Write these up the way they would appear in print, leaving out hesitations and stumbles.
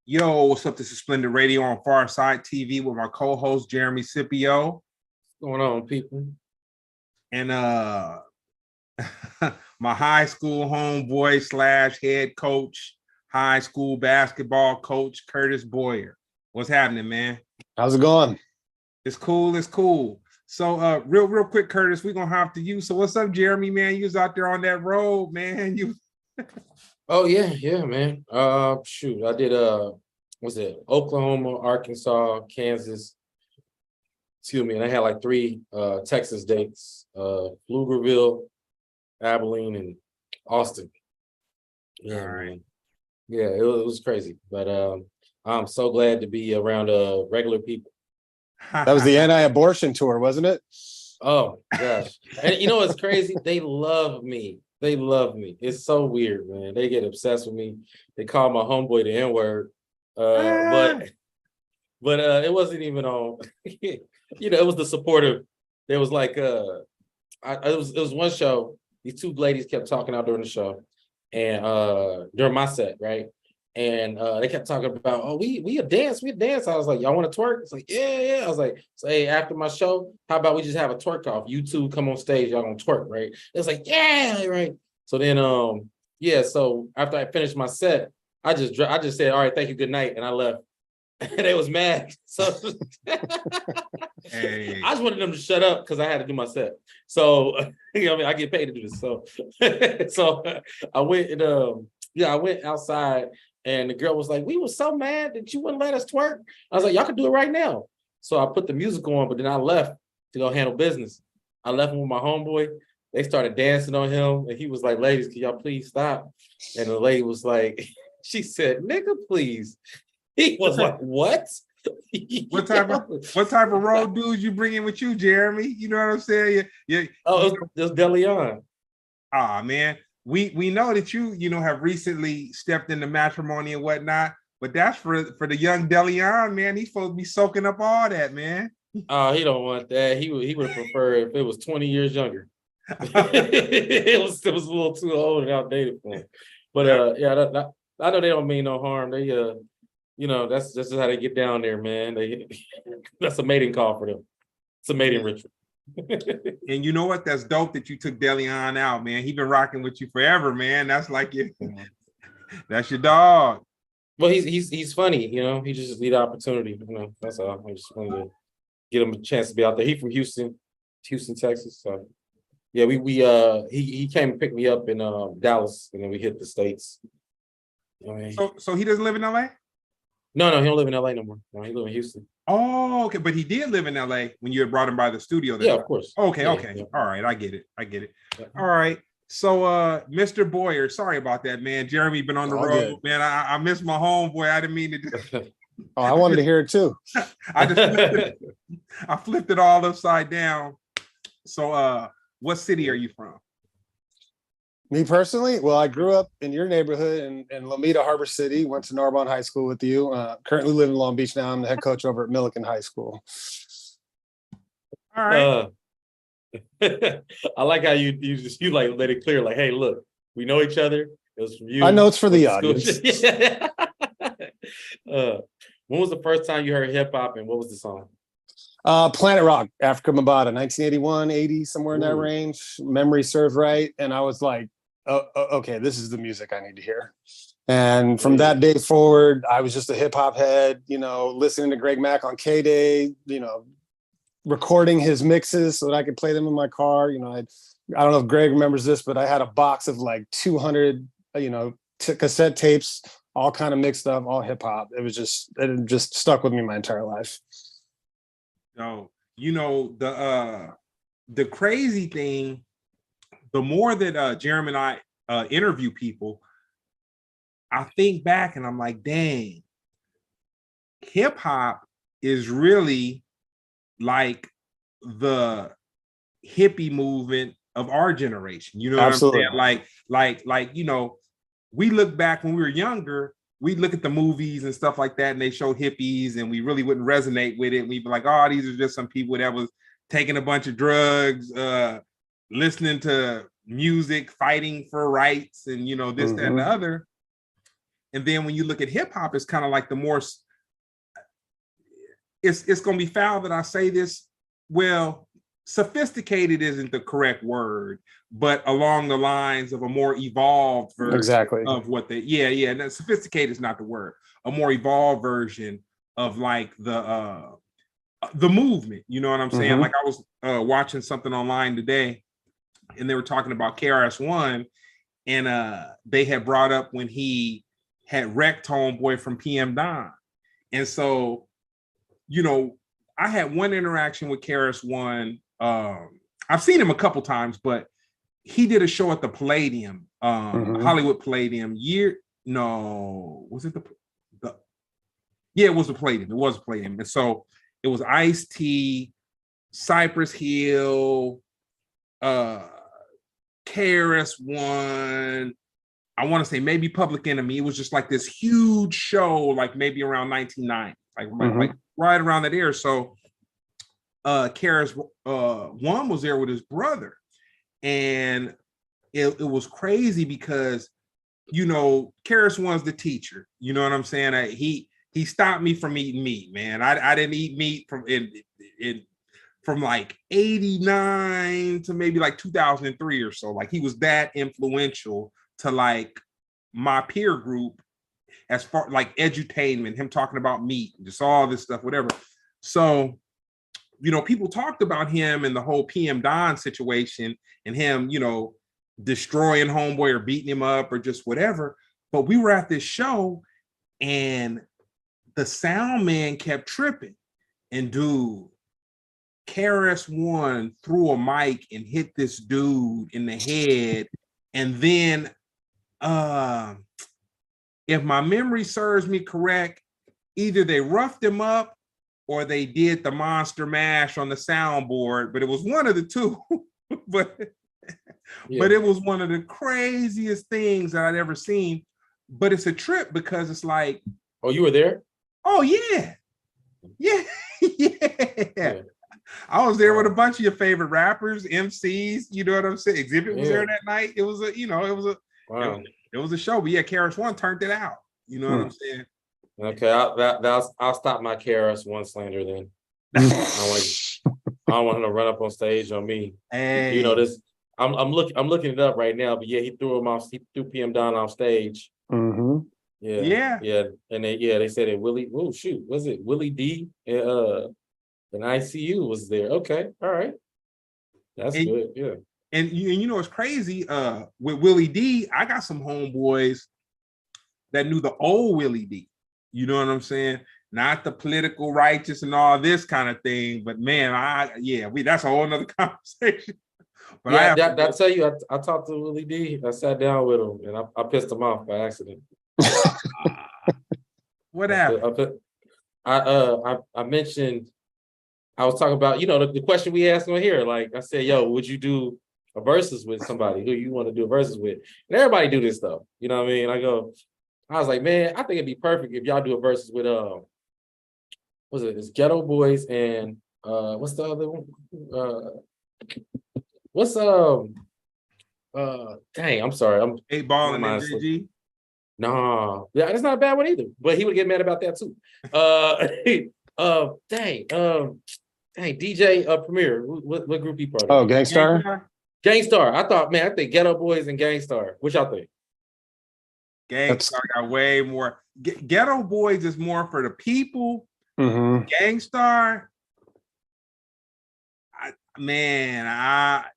Yo, what's up? This is Splendid Radio on PharcydeTv with my co-host Jeremy Scipio. What's going on, people? And my high school homeboy slash head coach, high school basketball coach, Curtis Boyer. What's happening, man? How's it going? It's cool, it's cool. So real quick, Curtis, we're gonna hop to you. So what's up, Jeremy, man? You was out there on that road, man. You Oh yeah, man. Shoot, I did what's it? Oklahoma, Arkansas, Kansas. Excuse me, and I had like 3 Texas dates: Pflugerville, Abilene, and Austin. Yeah, all right. man. Yeah, it was crazy, but I'm so glad to be around regular people. That was the anti-abortion tour, wasn't it? Oh gosh, and you know what's crazy? They love me. They love me. It's so weird, man. They get obsessed with me. They call my homeboy the N-word. But it wasn't even on. You know, it was the supportive. There was like it was one show. These 2 ladies kept talking out during the show, and during my set, right? And they kept talking about, oh, we a dance. I was like, y'all want to twerk? It's like, yeah. I was like, so hey, after my show, how about we just have a twerk off? You 2 come on stage, y'all gonna twerk, right? It's like, yeah, right. So then yeah, so after I finished my set, I just said, all right, thank you, good night, and I left. And they was mad. So Hey. I just wanted them to shut up because I had to do my set. So you know, I mean, I get paid to do this. So so I went and I went outside. And the girl was like, we were so mad that you wouldn't let us twerk. I was like, y'all can do it right now. So I put the music on, but then I left to go handle business. I left him with my homeboy. They started dancing on him. And he was like, ladies, can y'all please stop? And the lady was like, she said, nigga, please. He was like, what? What type of road dudes you bring in with you, Jeremy? You know what I'm saying? Yeah. Oh, it was DeLeon. Ah, man. We know that you have recently stepped into matrimony and whatnot, but that's for the young DeLeon, man. He's supposed to be soaking up all that, man. Oh, he don't want that. He would have preferred if it was 20 years younger. it was a little too old and outdated for him. But yeah, I know they don't mean no harm. They you know, that's just how they get down there, man. That's a mating call for them. It's a mating ritual. And you know what? That's dope that you took DeLeon out, man. He been rocking with you forever, man. That's like that's your dog. Well, he's funny, you know. He just need opportunity, you know. That's all. I just wanted to get him a chance to be out there. He from Houston, Texas. So yeah, he came and picked me up in Dallas, and then we hit the States. You know what I mean? So he doesn't live in LA? No, he don't live in LA no more. No, he live in Houston. Oh, okay. But he did live in LA when you had brought him by the studio. Yeah, of course. Okay. Yeah. All right. I get it. Yeah. All right. So Mr. Boyer, sorry about that, man. Jeremy been on the road, good. man. I miss my homeboy. I didn't mean to do Oh, I wanted to hear it too. I flipped it all upside down. So what city are you from? Me personally, well, I grew up in your neighborhood in Lomita Harbor City, went to Narbonne High School with you. Currently live in Long Beach now. I'm the head coach over at Milliken High School. All right. I like how you like let it clear, like, hey, look, we know each other. It was from you. I know it's for the audience. When was the first time you heard hip hop, and what was the song? Planet Rock, Africa Mabata, 1981, 80, somewhere in that range. Memory serves right. And I was like, oh, okay, this is the music I need to hear. And from that day forward, I was just a hip hop head, you know, listening to Greg Mack on K-Day, you know, recording his mixes so that I could play them in my car. You know, I don't know if Greg remembers this, but I had a box of like 200, you know, cassette tapes, all kind of mixed up, all hip hop. It just stuck with me my entire life. No, you know, the crazy thing, the more that Jeremy and I interview people, I think back and I'm like, dang, hip hop is really like the hippie movement of our generation. You know what Absolutely. I'm saying? Like, you know, we look back when we were younger, we look at the movies and stuff like that, and they show hippies, and we really wouldn't resonate with it. We'd be like, oh, these are just some people that was taking a bunch of drugs, listening to music, fighting for rights, and you know, this, that, and the other. And then when you look at hip hop, it's kind of like the more, it's going to be foul that I say this. Well, sophisticated isn't the correct word, but along the lines of a more evolved version of what they, no, sophisticated is not the word, a more evolved version of like the movement, you know what I'm saying? Like I was watching something online today and they were talking about KRS-One, and they had brought up when he had wrecked Homeboy from PM Don. And so, you know, I had one interaction with KRS-One. I've seen him a couple times, but he did a show at the Palladium, Hollywood Palladium. Was it it was the Palladium. It was the Palladium. And so it was Ice-T, Cypress Hill, KRS-One, I want to say maybe Public Enemy. It was just like this huge show, like maybe around 1990, like right around that era. So KRS-One was there with his brother, and it was crazy because, you know, KRS-One's the teacher. You know what I'm saying? He stopped me from eating meat, man. I didn't eat meat from like 89 to maybe like 2003 or so. Like he was that influential to like my peer group as far like edutainment, him talking about meat, just all this stuff, whatever. So, you know, people talked about him and the whole PM Don situation and him, you know, destroying Homeboy or beating him up or just whatever. But we were at this show and the sound man kept tripping, and dude, KRS-One threw a mic and hit this dude in the head. And then if my memory serves me correct, either they roughed him up or they did the monster mash on the soundboard, but it was one of the two. but it was one of the craziest things that I'd ever seen. But it's a trip because it's like, oh, you were there? Oh yeah. I was there with a bunch of your favorite rappers, MCs. You know what I'm saying? Exhibit was there that night. It was it was a show. But yeah, KRS-One turned it out. You know what I'm saying? Okay, I'll stop my KRS-One slander then. I don't want him to run up on stage on me. Hey. You know this. I'm looking it up right now. But yeah, he threw him off. He threw PM Don off stage. Yeah. And they said that Willie. Oh shoot, was it Willie D? And ICU was there. Okay, all right, that's good. Yeah. And you know it's crazy. With Willie D, I got some homeboys that knew the old Willie D. You know what I'm saying? Not the political righteous and all this kind of thing, but man, that's a whole nother conversation. But yeah, I tell you, I talked to Willie D. I sat down with him and I pissed him off by accident. What happened? I mentioned, I was talking about, you know, the question we asked on here. Like I said, yo, would you do a versus with somebody who you want to do a versus with? And everybody do this stuff. You know what I mean? I was like, man, I think it'd be perfect if y'all do a versus with what's it? It's Ghetto Boys and what's the other one? Dang, I'm sorry. I'm 8 Ball and NJG. No, yeah, that's not a bad one either. But he would get mad about that too. Dang, DJ Premier. What group he part of? Oh, Gangstar. Gangstar. I think Ghetto Boys and Gangstar. What y'all think? Gangstar got way more. Ghetto Boys is more for the people. Gangstar,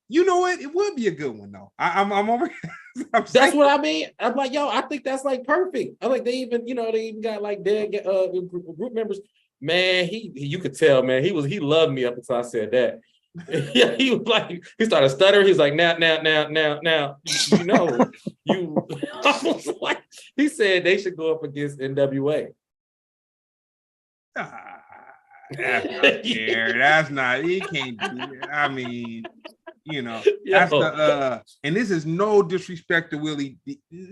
you know what? It would be a good one though. I'm over. That's what I mean. I'm like, yo, I think that's like perfect. I like they even got like their group members. Man, you could tell, man, he loved me up until I said that. Yeah, he was like, he started stuttering. He's like, now, you know, I was like, he said they should go up against NWA. That's not fair. That's not, he can't do that. I mean, you know, that's and this is no disrespect to Willie.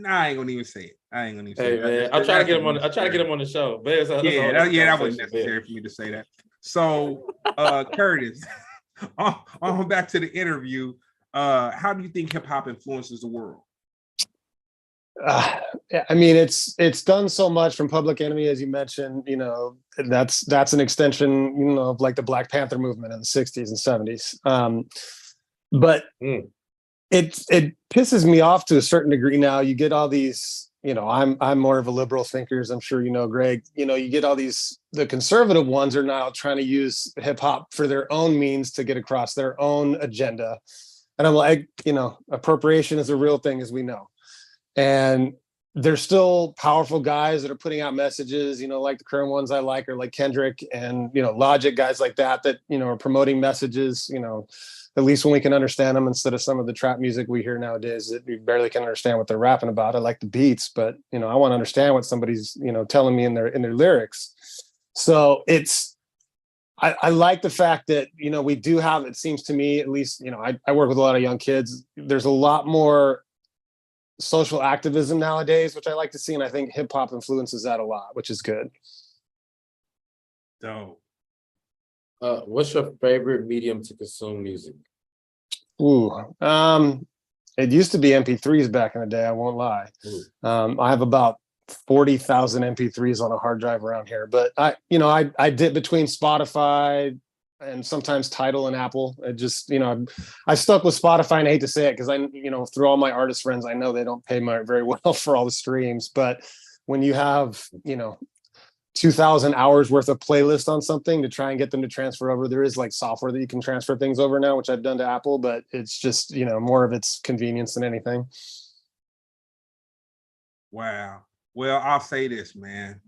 I ain't gonna even say it. Hey, man, I'll try to get him on. I'll try to get him on the show. But that wasn't necessary for me to say that. So, Curtis, on back to the interview. How do you think hip hop influences the world? I mean, it's done so much from Public Enemy, as you mentioned. You know, that's an extension, you know, of like the Black Panther movement in the '60s and '70s. But it pisses me off to a certain degree now. You get all these, you know, I'm more of a liberal thinker, as I'm sure you know, Greg. You know, you get all these, the conservative ones are now trying to use hip hop for their own means to get across their own agenda. And I'm like, you know, appropriation is a real thing, as we know. And there's still powerful guys that are putting out messages, you know, like the current ones I like are like Kendrick and, you know, Logic, guys like that, you know, are promoting messages, you know, at least when we can understand them, instead of some of the trap music we hear nowadays that we barely can understand what they're rapping about. I like the beats, but, you know, I want to understand what somebody's, you know, telling me in their lyrics. So I like the fact that, you know, we do have, it seems to me, at least, you know, I work with a lot of young kids. There's a lot more social activism nowadays, which I like to see. And I think hip hop influences that a lot, which is good. So, What's your favorite medium to consume music? Ooh, it used to be MP3s back in the day. I won't lie. I have about 40,000 MP3s on a hard drive around here, but I dip between Spotify and sometimes Tidal and Apple. It just, you know, I stuck with Spotify, and I hate to say it because you know, through all my artist friends, I know they don't pay very well for all the streams, but when you have, you know, 2,000 hours worth of playlist on something to try and get them to transfer over, there is like software that you can transfer things over now, which I've done to Apple, but it's just, you know, more of its convenience than anything. wow. Well, I'll say this, man.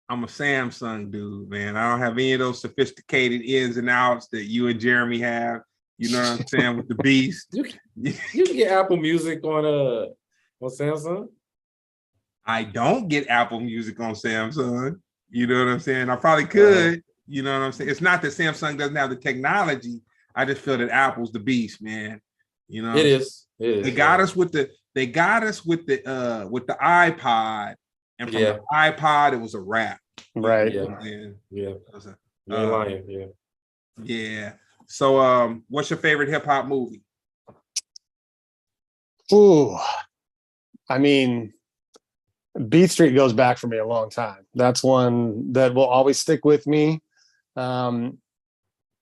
I'm a Samsung dude, man. I don't have any of those sophisticated ins and outs that you and Jeremy have. You know what I'm saying, with the beast. You can get Apple Music on Samsung. I don't get Apple Music on Samsung. You know what I'm saying? I probably could. You know what I'm saying? It's not that Samsung doesn't have the technology. I just feel that Apple's the beast, man. You know, it is. They got us with the iPod, and from the iPod, it was a wrap. Right. You're lying. Yeah. Yeah. So, what's your favorite hip hop movie? Ooh, I mean, Beat Street goes back for me a long time. That's one that will always stick with me.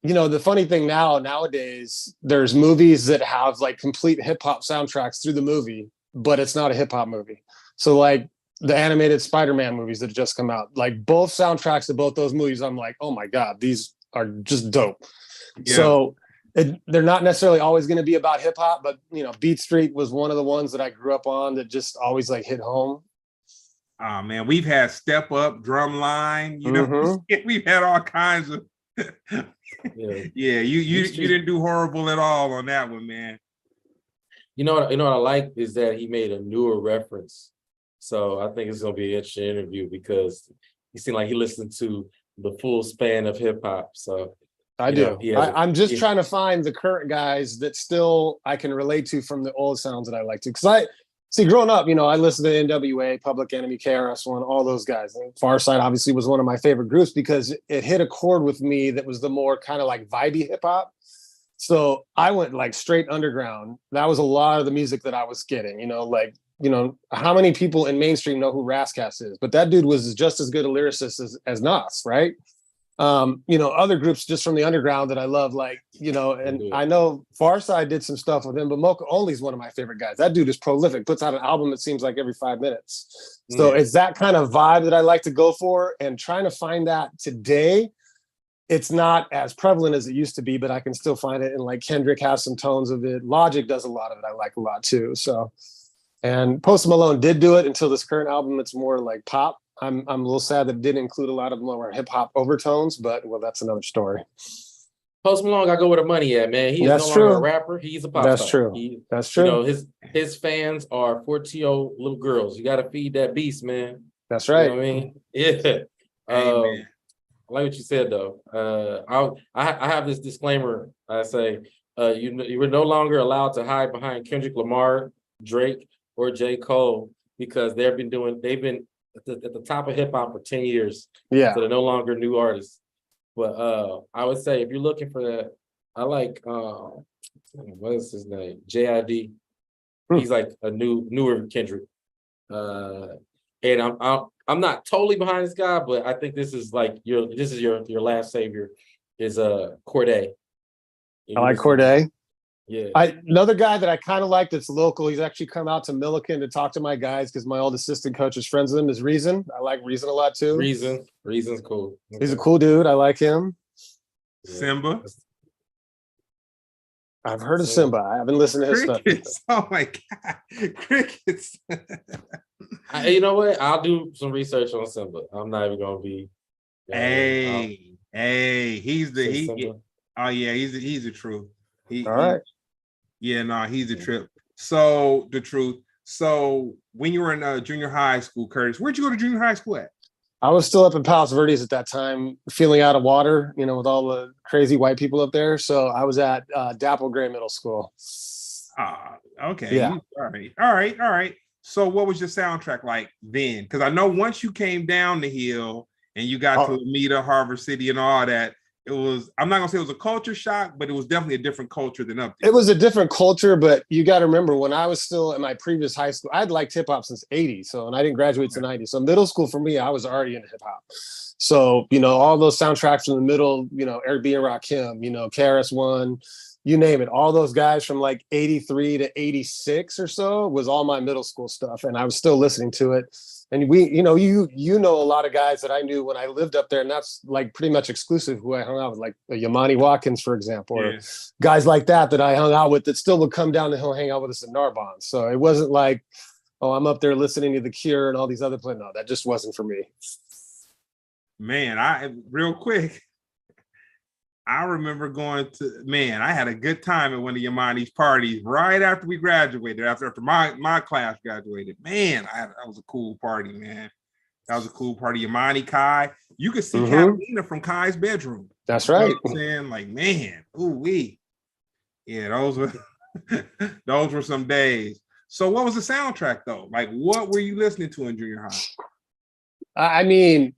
You know, the funny thing nowadays, there's movies that have like complete hip hop soundtracks through the movie, but it's not a hip hop movie. So like the animated Spider-Man movies that have just come out, like both soundtracks of both those movies, I'm like, oh my God, these are just dope. Yeah. So they're not necessarily always going to be about hip hop, but you know, Beat Street was one of the ones that I grew up on that just always like hit home. Oh man, we've had Step Up, Drumline, you know, we've had all kinds of yeah, you didn't do horrible at all on that one, man. You know what I like is that he made a newer reference. So I think it's gonna be an interesting interview because he seemed like he listened to the full span of hip hop. So I do. I'm just trying to find the current guys that still I can relate to from the old sounds that I like to. Because see, growing up, you know, I listened to NWA, Public Enemy, KRS-One, all those guys. And Pharcyde obviously was one of my favorite groups because it hit a chord with me that was the more kind of like vibey hip hop. So I went like straight underground. That was a lot of the music that I was getting, you know, like, you know, how many people in mainstream know who Rascass is? But that dude was just as good a lyricist as Nas, right? You know, other groups just from the underground that I love, like, you know, and I know Pharcyde did some stuff with him, but Mocha Only is one of my favorite guys. That dude is prolific, puts out an album, it seems like every 5 minutes. So it's that kind of vibe that I like to go for, and trying to find that today, it's not as prevalent as it used to be, but I can still find it. And like Kendrick has some tones of it. Logic does a lot of it. I like a lot too. So, and Post Malone did do it until this current album. It's more like pop. I'm a little sad that it didn't include a lot of more hip hop overtones, but well, that's another story. Post Malone got to go where the money at, man. He is no longer a rapper. He's a pop star. That's true. That's true. You know, his fans are 14-year-old little girls. You got to feed that beast, man. That's right. You know what I mean? Yeah. I like what you said though. I have this disclaimer. I say you were no longer allowed to hide behind Kendrick Lamar, Drake, or J. Cole because they've been at the top of hip hop for 10 years. Yeah. So they're no longer new artists. But I would say if you're looking for that, I like what is his name? JID. He's like a newer Kendrick. And I'm not totally behind this guy, but I think this is like your last savior is Corday. I like Corday. Yeah. Another guy that I kind of like that's local. He's actually come out to Milliken to talk to my guys because my old assistant coach is friends with him. Is Reason. I like Reason a lot too. Reason's cool. Okay. He's a cool dude. I like him. Simba. I've heard of Simba. I haven't listened to his Crickets. stuff. Oh my God. Crickets. You know what? I'll do some research on Simba. I'm not even gonna be. Hey, he's the oh yeah, he's the truth. All right. Yeah, no, he's the trip. So the truth. So when you were in junior high school, Curtis, where'd you go to junior high school at? I was still up in Palos Verdes at that time, feeling out of water, with all the crazy white people up there. So I was at Dapple Gray Middle School. Okay. Yeah. All right. So what was your soundtrack like then? Because I know once you came down the hill and you got to Alameda, Harvard City, and all that, it was, I'm not gonna say it was a culture shock, but it was definitely a different culture than up there. It was a different culture, but you got to remember when I was still in my previous high school, I'd liked hip hop since 80. So, and I didn't graduate to 90. So middle school for me, I was already into hip hop. So, all those soundtracks from the middle, Eric B and Rakim, KRS-One, you name it, all those guys from like 83 to 86 or so was all my middle school stuff. And I was still listening to it. And we, you know a lot of guys that I knew when I lived up there, and that's like pretty much exclusive who I hung out with, like Yamani Watkins, for example, or guys like that I hung out with that still would come down the hill, hang out with us in Narbonne. So it wasn't like, oh, I'm up there listening to The Cure and all these other places. No, that just wasn't for me. Man, real quick, I remember I had a good time at one of Yamani's parties right after we graduated, after my class graduated. Man, that was a cool party, man. That was a cool party. Yamani, Kai, you could see Catalina from Kai's bedroom. That's right. You know what I'm saying? Like, man, ooh-wee. Yeah, those were some days. So what was the soundtrack though? Like, what were you listening to in junior high? I mean,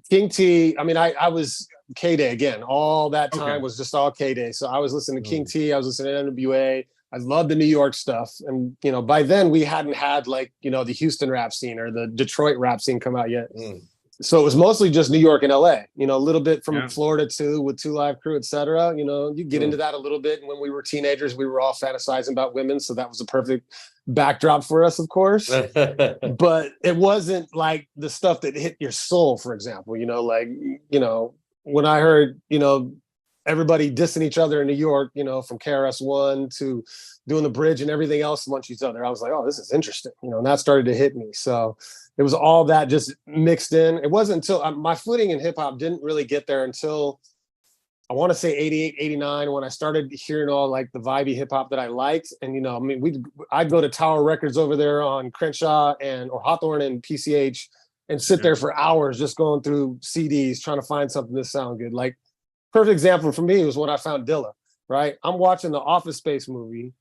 King T, I was K-Day again. All that time was just all K-Day. So I was listening to King T, I was listening to NWA. I loved the New York stuff. And, by then we hadn't had like, the Houston rap scene or the Detroit rap scene come out yet. So it was mostly just New York and LA, a little bit from Florida too, with Two Live Crew, et cetera. You get into that a little bit. And when we were teenagers, we were all fantasizing about women. So that was a perfect backdrop for us, of course. But it wasn't like the stuff that hit your soul, for example, when I heard, everybody dissing each other in New York, from KRS-One to doing the bridge and everything else amongst each other, I was like, oh, this is interesting, and that started to hit me. So it was all that just mixed in. It wasn't until my footing in hip hop didn't really get there until I want to say 88, 89, when I started hearing all like the vibey hip hop that I liked. And, I'd go to Tower Records over there on Crenshaw or Hawthorne and PCH and sit there for hours just going through CDs, trying to find something that sound good. Like, perfect example for me was when I found Dilla, right? I'm watching the Office Space movie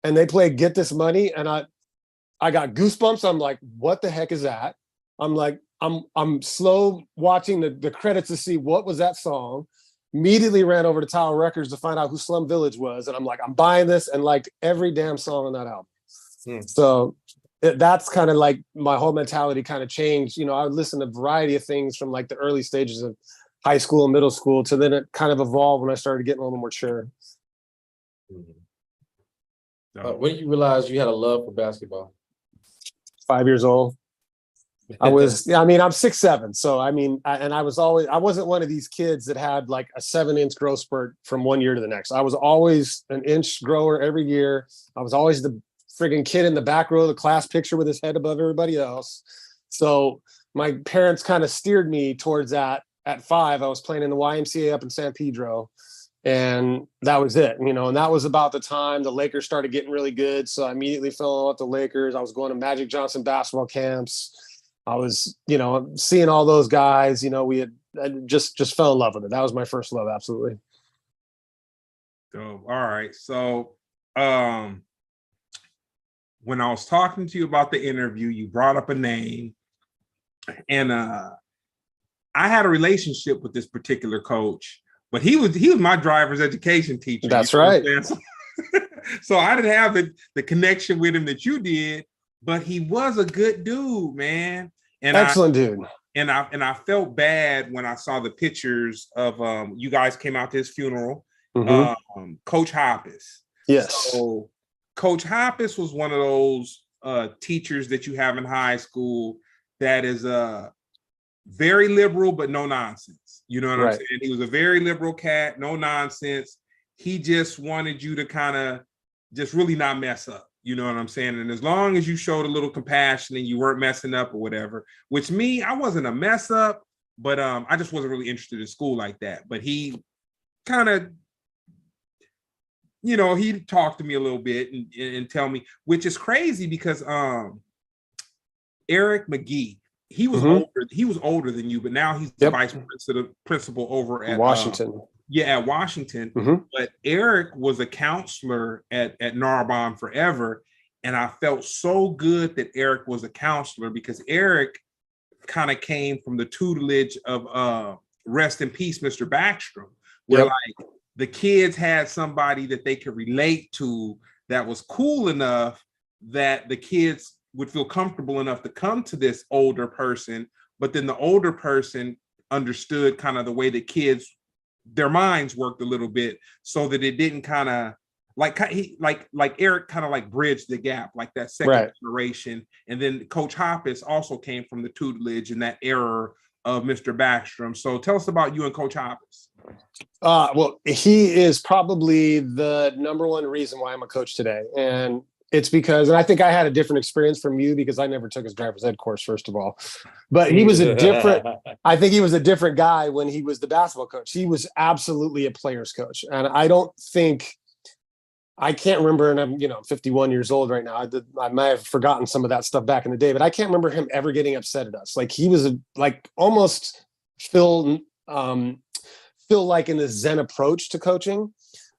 and they play Get This Money, and I got goosebumps. I'm like, what the heck is that? I'm like, I'm slow watching the credits to see what was that song. Immediately ran over to Tower Records to find out who Slum Village was. And I'm like, I'm buying this, and like every damn song on that album. So that's kind of like my whole mentality kind of changed. I would listen to a variety of things from like the early stages of high school and middle school to then it kind of evolved when I started getting a little more mature. When did you realize you had a love for basketball? 5 years old. I was, I'm 6'7". So, I wasn't one of these kids that had like a 7-inch growth spurt from one year to the next. I was always an inch grower every year. I was always the friggin' kid in the back row of the class picture with his head above everybody else. So my parents kind of steered me towards that. At 5, I was playing in the YMCA up in San Pedro, and that was it, and that was about the time the Lakers started getting really good. So I immediately fell in love with the Lakers. I was going to Magic Johnson basketball camps. I was, seeing all those guys, I just fell in love with it. That was my first love. Absolutely. So, all right. So, when I was talking to you about the interview, you brought up a name, and, I had a relationship with this particular coach, but he was my driver's education teacher. That's right. So I didn't have the connection with him that you did, but he was a good dude, man. And excellent dude. And I felt bad when I saw the pictures of you guys came out to his funeral. Coach Hoppus. Yes. So Coach Hoppus was one of those teachers that you have in high school that is very liberal, but no nonsense. You know what I'm saying? He was a very liberal cat, no nonsense. He just wanted you to kind of just really not mess up. You know what I'm saying? And as long as you showed a little compassion and you weren't messing up or whatever, which me, I wasn't a mess up, but I just wasn't really interested in school like that. But he kind of, you know, he talked to me a little bit and tell me, which is crazy because Eric McGee, he was older than you, but now he's the vice principal over at Washington. At Washington. But Eric was a counselor at Narbonne forever. And I felt so good that Eric was a counselor because Eric kind of came from the tutelage of rest in peace, Mr. Backstrom, where like the kids had somebody that they could relate to that was cool enough that the kids would feel comfortable enough to come to this older person, but then the older person understood kind of the way the kids, their minds worked a little bit, so that it didn't kind of like Eric kind of like bridged the gap, like that second generation. And then Coach Hoppus also came from the tutelage and that era of Mr. Backstrom. So tell us about you and Coach Hoppus. Well, he is probably the number one reason why I'm a coach today. And it's because, and I think I had a different experience from you because I never took his driver's ed course, first of all. But he was I think he was a different guy when he was the basketball coach. He was absolutely a player's coach. And I can't remember, and I'm 51 years old right now. I might have forgotten some of that stuff back in the day, but I can't remember him ever getting upset at us. Like he was almost feel like in this Zen approach to coaching.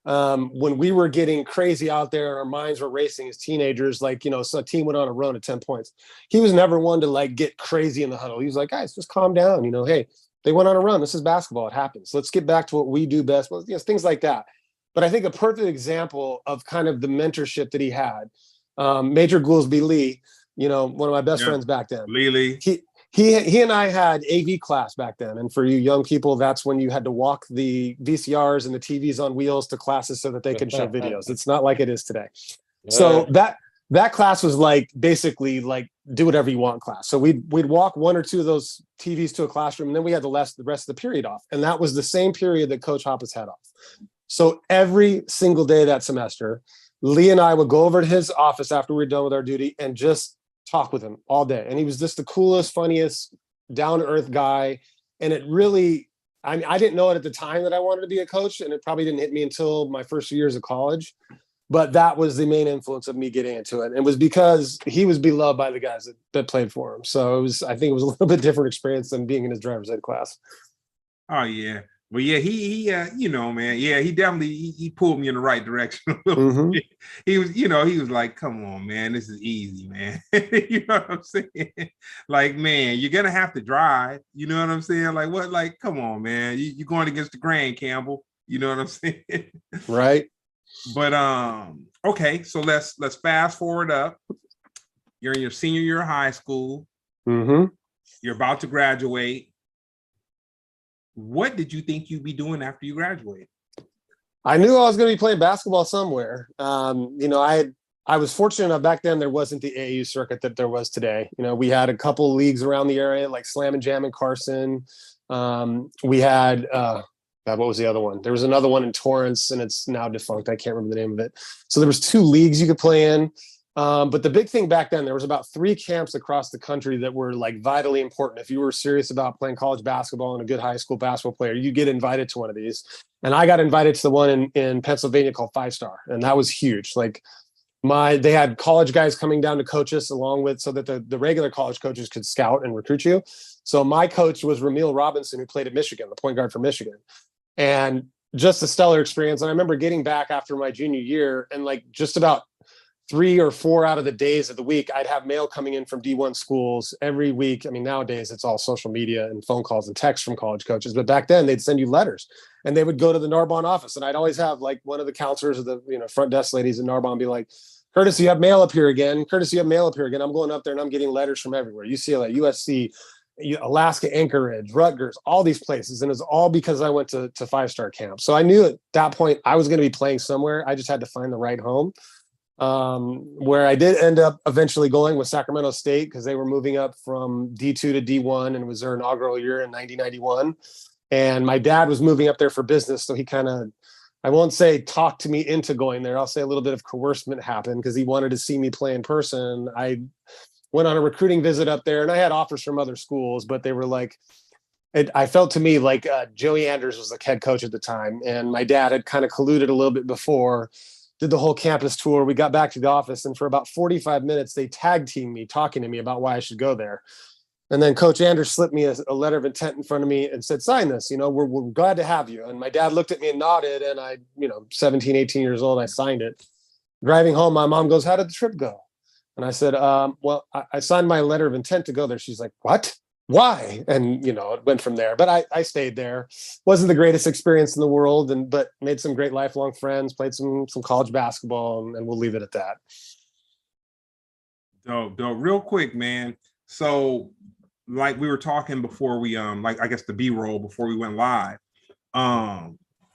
When we were getting crazy out there and our minds were racing as teenagers, so a team went on a run of 10 points. He was never one to like get crazy in the huddle. He was like, guys, just calm down. Hey, they went on a run. This is basketball. It happens. Let's get back to what we do best. Well, things like that. But I think a perfect example of kind of the mentorship that he had, Major Goolsby Lee, one of my best friends back then. Lee. He and I had AV class back then. And for you young people, that's when you had to walk the VCRs and the TVs on wheels to classes so that they could show videos. It's not like it is today. So that class was like basically like do whatever you want class. So we'd walk one or two of those TVs to a classroom, and then we had the rest of the period off. And that was the same period that Coach Hoppus had off. So every single day that semester, Lee and I would go over to his office after we were done with our duty and just talk with him all day. And he was just the coolest, funniest, down-to-earth guy. And it really, I didn't know it at the time that I wanted to be a coach, and it probably didn't hit me until my first few years of college. But that was the main influence of me getting into it. And it was because he was beloved by the guys that played for him. So I think it was a little bit different experience than being in his driver's ed class. Oh, yeah. Well, yeah, he man, yeah, he definitely he pulled me in the right direction a little bit. He was like, come on, man, this is easy, man. You know what I'm saying? Like, man, you're gonna have to drive. You know what I'm saying? Like, what? Like, come on, man, you're going against the grain, Campbell. You know what I'm saying? Right. But okay, so let's fast forward up. You're in your senior year of high school. You're about to graduate. What did you think you'd be doing after you graduated? I knew I was going to be playing basketball somewhere. I was fortunate enough back then. There wasn't the AAU circuit that there was today. We had a couple leagues around the area, like Slam and Jam in Carson. We had what was the other one? There was another one in Torrance, and it's now defunct. I can't remember the name of it. So there was 2 leagues you could play in. But the big thing back then, there was about 3 camps across the country that were like vitally important. If you were serious about playing college basketball and a good high school basketball player, you get invited to one of these. And I got invited to the one in Pennsylvania called 5 Star. And that was huge. Like they had college guys coming down to coach us along with, so that the regular college coaches could scout and recruit you. So my coach was Ramil Robinson, who played at Michigan, the point guard for Michigan. And just a stellar experience. And I remember getting back after my junior year and like just about 3 or 4 out of the days of the week, I'd have mail coming in from D1 schools every week. I mean, nowadays it's all social media and phone calls and texts from college coaches, but back then they'd send you letters, and they would go to the Narbonne office, and I'd always have like one of the counselors or the front desk ladies in Narbonne be like, Curtis, you have mail up here again. Curtis, you have mail up here again. I'm going up there and I'm getting letters from everywhere. UCLA, USC, Alaska, Anchorage, Rutgers, all these places. And it's all because I went to 5-star camp. So I knew at that point I was going to be playing somewhere. I just had to find the right home. Where I did end up eventually going with Sacramento State, because they were moving up from D2 to D1, and it was their inaugural year in 1991. And my dad was moving up there for business. So he kind of, I won't say talked to me into going there. I'll say a little bit of coercement happened because he wanted to see me play in person. I went on a recruiting visit up there, and I had offers from other schools, but they were like, I felt to me like Joey Anders was the head coach at the time. And my dad had kind of colluded a little bit before, did the whole campus tour. We got back to the office, and for about 45 minutes, they tag teamed me, talking to me about why I should go there. And then Coach Anders slipped me a letter of intent in front of me and said, sign this, we're glad to have you. And my dad looked at me and nodded, and I, 17, 18 years old, I signed it. Driving home, my mom goes, how did the trip go? And I said, well, I signed my letter of intent to go there. She's like, what? Why? And, it went from there. But I stayed there. Wasn't the greatest experience in the world, but made some great lifelong friends, played some college basketball, and we'll leave it at that. Dope. Real quick, man. So, like we were talking before we, I guess the B-roll before we went live, I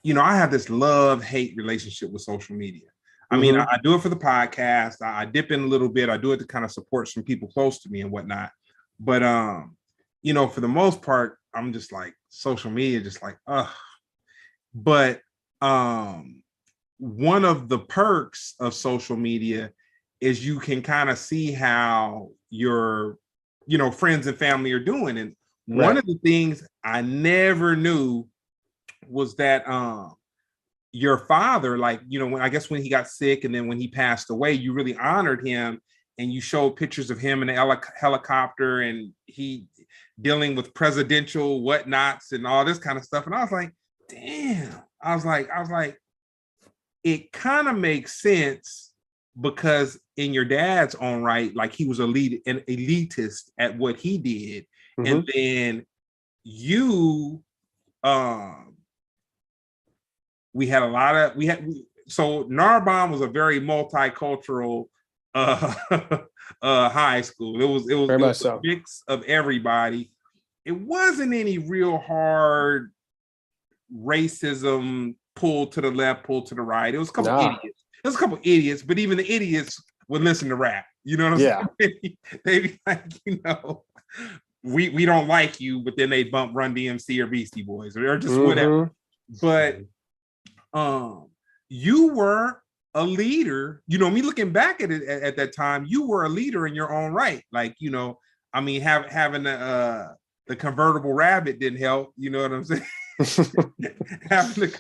have this love-hate relationship with social media. I mean, I do it for the podcast. I dip in a little bit. I do it to kind of support some people close to me and whatnot. But, for the most part, I'm just like social media, just like, ugh. But one of the perks of social media is you can kind of see how your, friends and family are doing. And one of the things I never knew was that your father, when he got sick and then when he passed away, you really honored him, and you showed pictures of him in a helicopter, and he dealing with presidential whatnots and all this kind of stuff. And I was like, damn, I was like, it kind of makes sense, because in your dad's own right, like he was an elitist at what he did. And then you, so Narbonne was a very multicultural high school. It was a mix of everybody. It wasn't any real hard racism, pull to the left, pull to the right. It was a couple idiots. It was a couple idiots, but even the idiots would listen to rap. You know what I'm saying? They'd be like, we don't like you, but then they bump Run DMC or Beastie Boys or just whatever. But you were a leader. Me looking back at it at that time, you were a leader in your own right. Like, having the convertible rabbit didn't help. You know what I'm saying? Having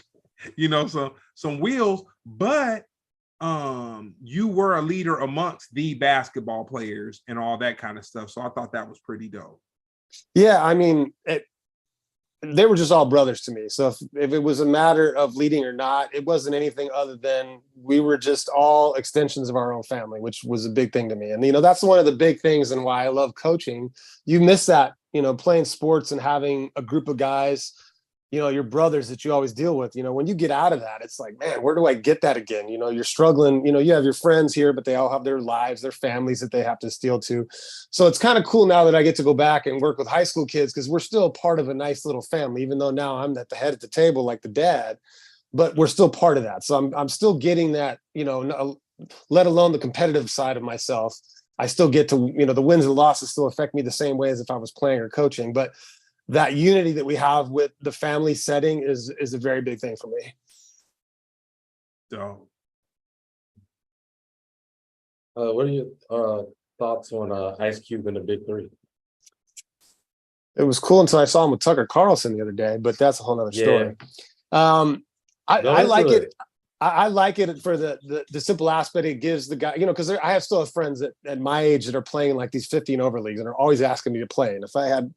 some wheels, but you were a leader amongst the basketball players and all that kind of stuff. So I thought that was pretty dope. Yeah, I mean, they were just all brothers to me. So if it was a matter of leading or not, it wasn't anything other than we were just all extensions of our own family, which was a big thing to me. And, that's one of the big things and why I love coaching. You miss that, playing sports and having a group of guys, your brothers that you always deal with. When you get out of that, it's like, man, where do I get that again? You're struggling, you have your friends here, but they all have their lives, their families that they have to steal to. So it's kind of cool now that I get to go back and work with high school kids, because we're still part of a nice little family, even though now I'm at the head at the table, like the dad, but we're still part of that. So I'm still getting that, let alone the competitive side of myself. I still get to, the wins and losses still affect me the same way as if I was playing or coaching, but that unity that we have with the family setting is a very big thing for me. So, what are your thoughts on Ice Cube and the Big Three? It was cool until I saw him with Tucker Carlson the other day, but that's a whole nother story. I like it. I like it for the simple aspect it gives the guy, because I still have friends at my age that are playing like these 50 and over leagues and are always asking me to play. And if I had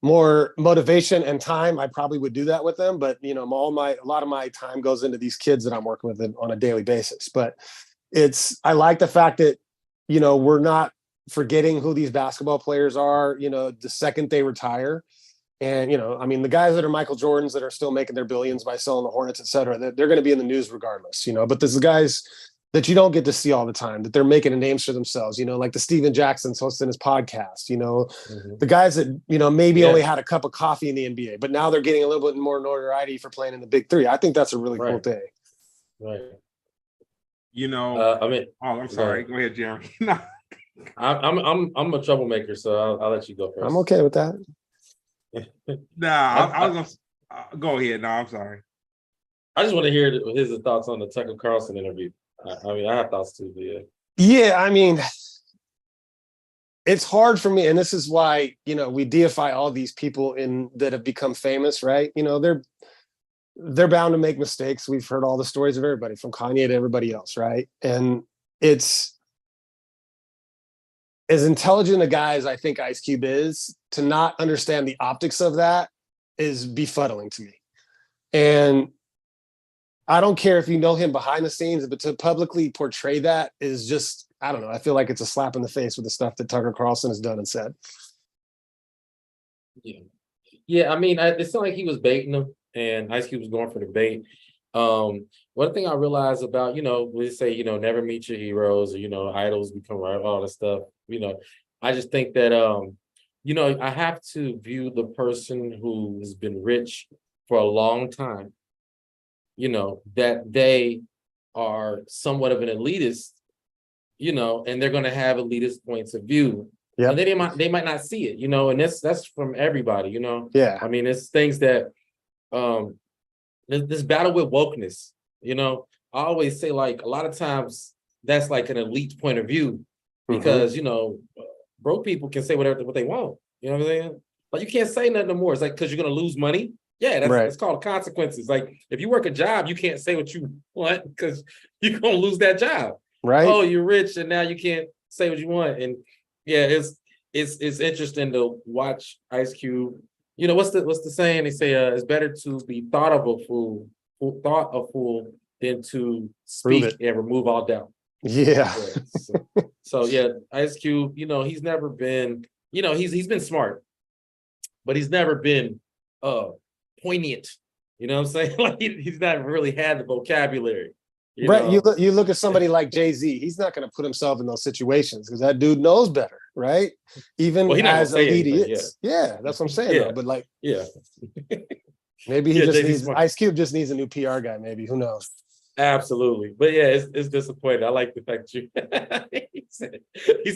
more motivation and time, I probably would do that with them. But, a lot of my time goes into these kids that I'm working with on a daily basis. But I like the fact that, you know, we're not forgetting who these basketball players are, you know, the second they retire. And, you know, I mean, the guys that are Michael Jordans that are still making their billions by selling the Hornets, et cetera, they're going to be in the news regardless, you know, but there's the guys that you don't get to see all the time, that they're making names for themselves, you know, like the Steven Jacksons hosting his podcast, you know, the guys that, you know, maybe only had a cup of coffee in the NBA, but now they're getting a little bit more notoriety for playing in the Big Three. I think that's a really cool thing. Right. You know, I mean, oh, I'm sorry. Go ahead, Jeremy. No. I'm a troublemaker, so I'll let you go first. I'm okay with that. Nah, I was gonna go ahead. No, I'm sorry. I just want to hear his thoughts on the Tucker Carlson interview. I mean, I have thoughts too, but yeah. Yeah, I mean, it's hard for me, and this is why, you know, we deify all these people that have become famous, right? You know, they're bound to make mistakes. We've heard all the stories of everybody from Kanye to everybody else, right? And it's as intelligent a guy as I think Ice Cube is, to not understand the optics of that is befuddling to me. And I don't care if you know him behind the scenes, but to publicly portray that is just, I don't know. I feel like it's a slap in the face with the stuff that Tucker Carlson has done and said. Yeah. I mean, it's not like he was baiting him, and Ice Cube was going for the bait. One thing I realized about, you know, we say, you know, never meet your heroes, or, you know, idols become all this stuff. You know, I just think that, you know, I have to view the person who's been rich for a long time, you know, that they are somewhat of an elitist, you know, and they're going to have elitist points of view. Yeah. And they might not see it, you know, and that's from everybody, you know. Yeah. I mean, it's things that this battle with wokeness, you know. I always say, like, a lot of times that's like an elite point of view, because you know, broke people can say what they want. You know what I'm saying? Like, you can't say nothing no more. It's like, because you're gonna lose money. Yeah, that's called consequences. Like, if you work a job, you can't say what you want because you're gonna lose that job. Right? Oh, you're rich and now you can't say what you want. And yeah, it's interesting to watch Ice Cube. You know, what's the saying? They say it's better to be thought a fool than to speak and remove all doubt. Yeah. So yeah, Ice Cube, you know, he's never been, you know, he's been smart, but he's never been poignant. You know what I'm saying? Like, he's not really had the vocabulary. You look at somebody like Jay-Z, he's not going to put himself in those situations because that dude knows better, right? Even as elite he is. Yeah, that's what I'm saying. Though. But like, maybe he just needs, Ice Cube just needs a new PR guy, maybe. Who knows? Absolutely. But yeah, it's disappointing. I like the fact you he said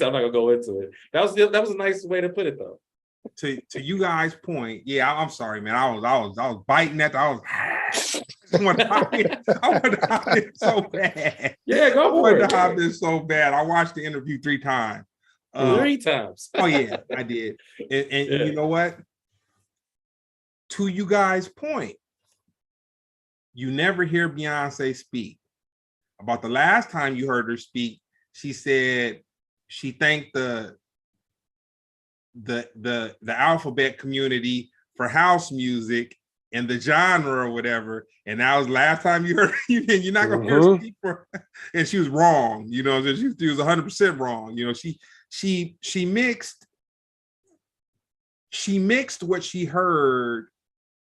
I'm not gonna go into it. That was a nice way to put it though. To you guys' point, yeah, I'm sorry, man. I was biting at I want to hop in so bad. Yeah, go for it. I wanted to hop in so bad. I watched the interview 3 times. 3 times. Oh yeah, I did. And you know what? To you guys' point, you never hear Beyonce speak. About the last time you heard her speak, she said she thanked the alphabet community for house music and the genre or whatever. And that was the last time you heard her. You're not gonna hear her speak for her. And she was wrong, you know, she was 100% wrong. You know, she mixed what she heard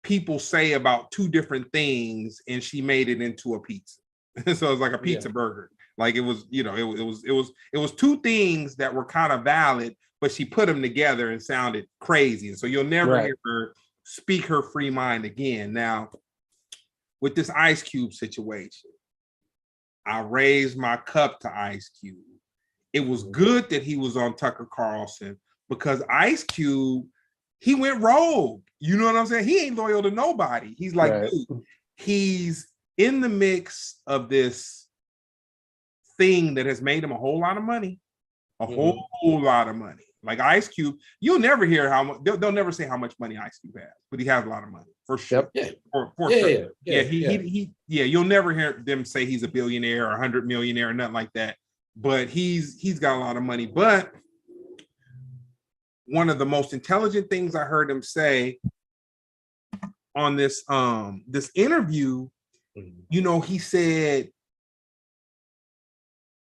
people say about 2 different things, and she made it into a pizza. So it was like a pizza burger. Like, it was, you know, it was 2 things that were kind of valid, but she put them together and sounded crazy. And so you'll never hear her speak her free mind again. Now, with this Ice Cube situation, I raised my cup to Ice Cube. It was good that he was on Tucker Carlson, because Ice Cube, he went rogue. You know what I'm saying? He ain't loyal to nobody. He's like, dude, he's in the mix of this thing that has made him a whole lot of money, a whole lot of money. Like Ice Cube, you'll never hear how much. They'll never say how much money Ice Cube has, but he has a lot of money for sure. Yep. For sure. You'll never hear them say he's a billionaire or 100 millionaire or nothing like that. But he's got a lot of money. But one of the most intelligent things I heard him say on this this interview, you know, he said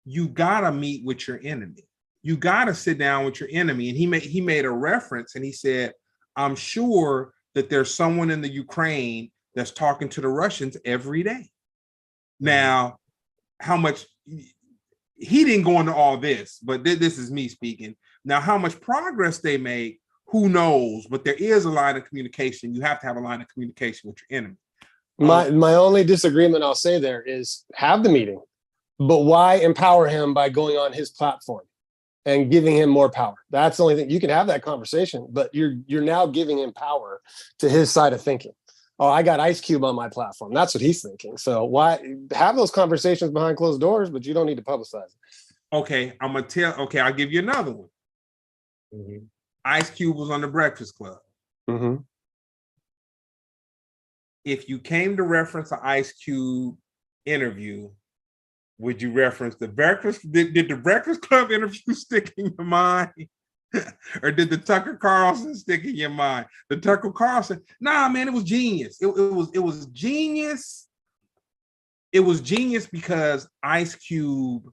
you gotta meet with your enemy. You gotta sit down with your enemy. And he made a reference and he said, I'm sure that there's someone in the Ukraine that's talking to the Russians every day. Now, how much he didn't go into all this, but this is me speaking. Now, how much progress they make, who knows? But there is a line of communication. You have to have a line of communication with your enemy. My only disagreement I'll say there is have the meeting, but why empower him by going on his platform and giving him more power? That's the only thing. You can have that conversation, but you're now giving him power to his side of thinking. Oh, I got Ice Cube on my platform. That's what he's thinking. So why have those conversations behind closed doors, but you don't need to publicize it. Okay, I'm gonna tell. Okay, I'll give you another one. Ice Cube was on the Breakfast Club. If you came to reference an Ice Cube interview, would you reference the Breakfast? Did the Breakfast Club interview stick in your mind? Or did the Tucker Carlson stick in your mind? The Tucker Carlson, nah, man, it was genius. It was genius. It was genius because Ice Cube,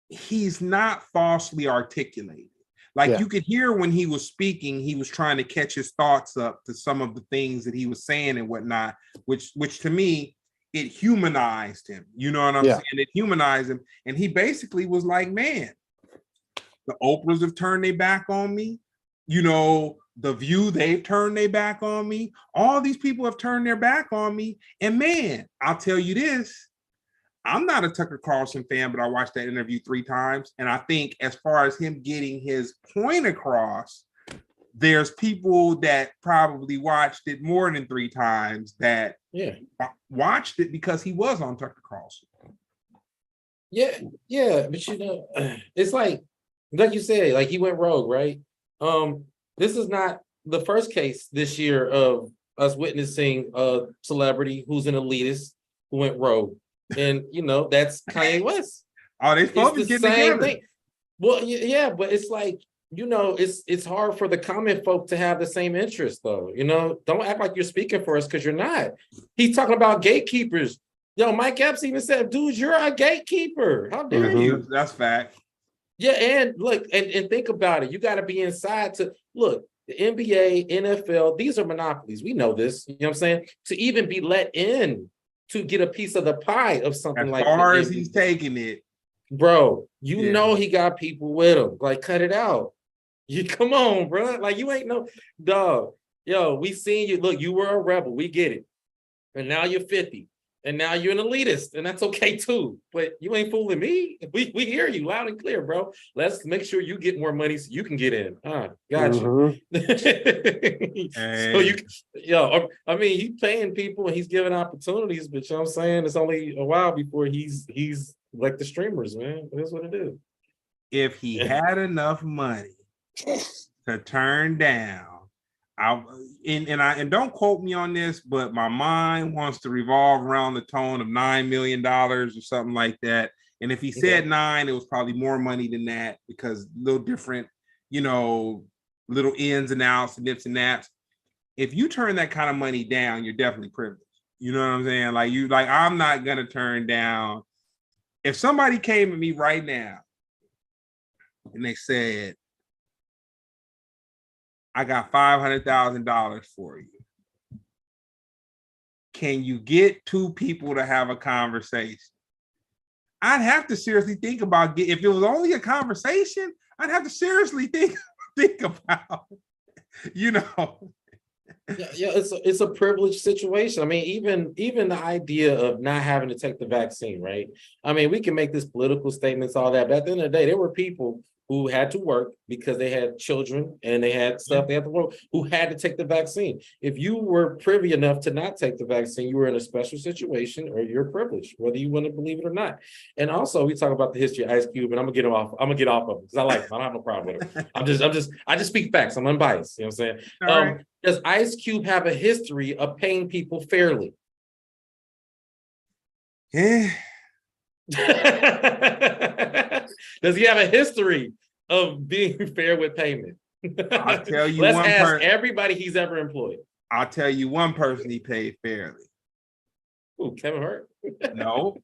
he's not falsely articulated. Like you could hear when he was speaking, he was trying to catch his thoughts up to some of the things that he was saying and whatnot, which to me, it humanized him. You know what I'm saying? It humanized him. And he basically was like, man, the Oprahs have turned their back on me. You know, The View, they've turned their back on me. All these people have turned their back on me. And man, I'll tell you this, I'm not a Tucker Carlson fan, but I watched that interview 3 times. And I think as far as him getting his point across, there's people that probably watched it more than 3 times that watched it because he was on Tucker Carlson. Yeah, but you know, it's like you said, like he went rogue, right? This is not the first case this year of us witnessing a celebrity who's an elitist who went rogue. And you know, that's Kanye West. Oh, they supposed to get together. Thing. Well, yeah, but it's like, you know, it's hard for the common folk to have the same interest, though. You know, don't act like you're speaking for us because you're not. He's talking about gatekeepers. Yo, Mike Epps even said, dude, you're a gatekeeper. How dare you? That's fact. Yeah, and look, and think about it. You got to be inside to look. The NBA, NFL, these are monopolies. We know this. You know what I'm saying? To even be let in to get a piece of the pie of something like that. As far as he's taking it. Bro, you know he got people with him. Like, cut it out. You come on, bro. Like, you ain't no dog. Yo, we seen you. Look, you were a rebel. We get it. And now you're 50. And now you're an elitist. And that's okay too. But you ain't fooling me. We hear you loud and clear, bro. Let's make sure you get more money so you can get in. Got you. So I mean, he's paying people and he's giving opportunities, but you know what I'm saying? It's only a while before he's like the streamers, man. That's what it is. If he had enough money to turn down, and don't quote me on this, but my mind wants to revolve around the tone of $9 million or something like that. And if he said 9, it was probably more money than that because little different, you know, little ins and outs and nips and naps. If you turn that kind of money down, you're definitely privileged. You know what I'm saying? Like I'm not gonna turn down. If somebody came to me right now and they said, I got $500,000 for you. Can you get 2 people to have a conversation? I'd have to seriously think about if it was only a conversation, I'd have to seriously think about, you know. Yeah, it's a privileged situation. I mean, even the idea of not having to take the vaccine, right? I mean, we can make this political statements, all that, but at the end of the day, there were people who had to work because they had children and they had stuff they had to work, who had to take the vaccine. If you were privy enough to not take the vaccine, you were in a special situation or you're privileged, whether you want to believe it or not. And also we talk about the history of Ice Cube, and I'm gonna get off of it because I like him. I don't have no problem with him. I just speak facts. I'm unbiased. You know what I'm saying? Right. Does Ice Cube have a history of paying people fairly? Yeah. Does he have a history of being fair with payment? I'll tell you. Let's ask everybody he's ever employed. I'll tell you one person he paid fairly. Ooh, Kevin Hart. No,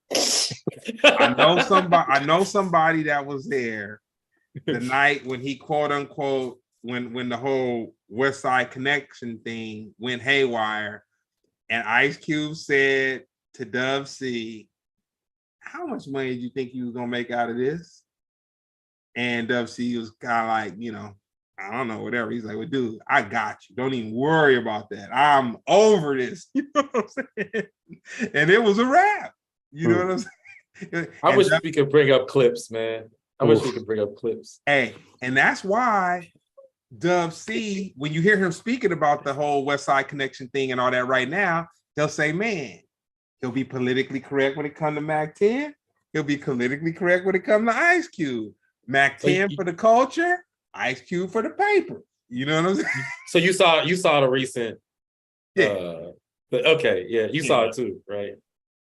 I know somebody that was there the night when he quote unquote when the whole West Side Connection thing went haywire, and Ice Cube said to Dub C, "How much money do you think you was gonna make out of this?" And Dub C was kind of like, you know, I don't know, whatever. He's like, "Well, dude, I got you. Don't even worry about that. I'm over this." You know what I'm saying? And it was a wrap. You know what I'm saying? I wish we could bring up clips, man. I wish we could bring up clips. Hey, and that's why Dub C, when you hear him speaking about the whole West Side Connection thing and all that right now, they'll say, man, he'll be politically correct when it comes to Mac 10. He'll be politically correct when it comes to Ice Cube. Mac 10 for the culture, Ice Cube for the paper. You know what I'm saying? So you saw the recent okay, yeah, you saw it too, right?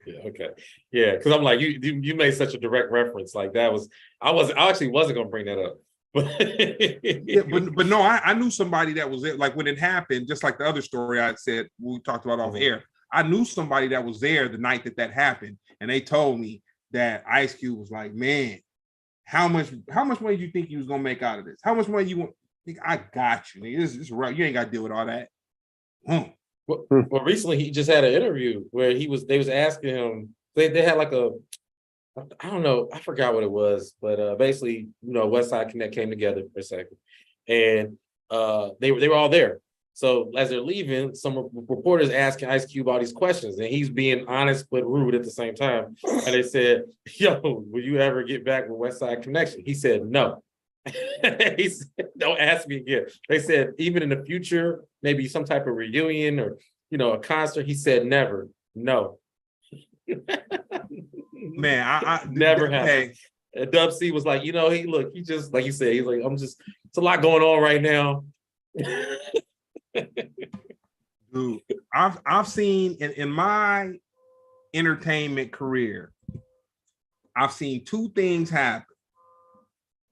Yeah, okay. Yeah, because I'm like, you made such a direct reference. Like that was I actually wasn't gonna bring that up. but no, I knew somebody that was there. Like when it happened, just like the other story I said we talked about off air. I knew somebody that was there the night that happened, and they told me that Ice Cube was like, man, how much money do you think you was gonna make out of this? How much money you want? I got you. Nigga. This is right. You ain't got to deal with all that. Well, recently he just had an interview where they was asking him. They had like a, I don't know, I forgot what it was, but basically, you know, West Side Connect came together for a second, and they were all there. So as they're leaving, some reporters asking Ice Cube all these questions, and he's being honest but rude at the same time. And they said, "Yo, will you ever get back with West Side Connection?" He said, "No." He said, "Don't ask me again." They said, "Even in the future, maybe some type of reunion or, you know, a concert." He said, "Never, no." Man, I never happened. And Dub C was like, you know, he just like you said, he's like, it's a lot going on right now. Dude, I've seen in my entertainment career, I've seen two things happen.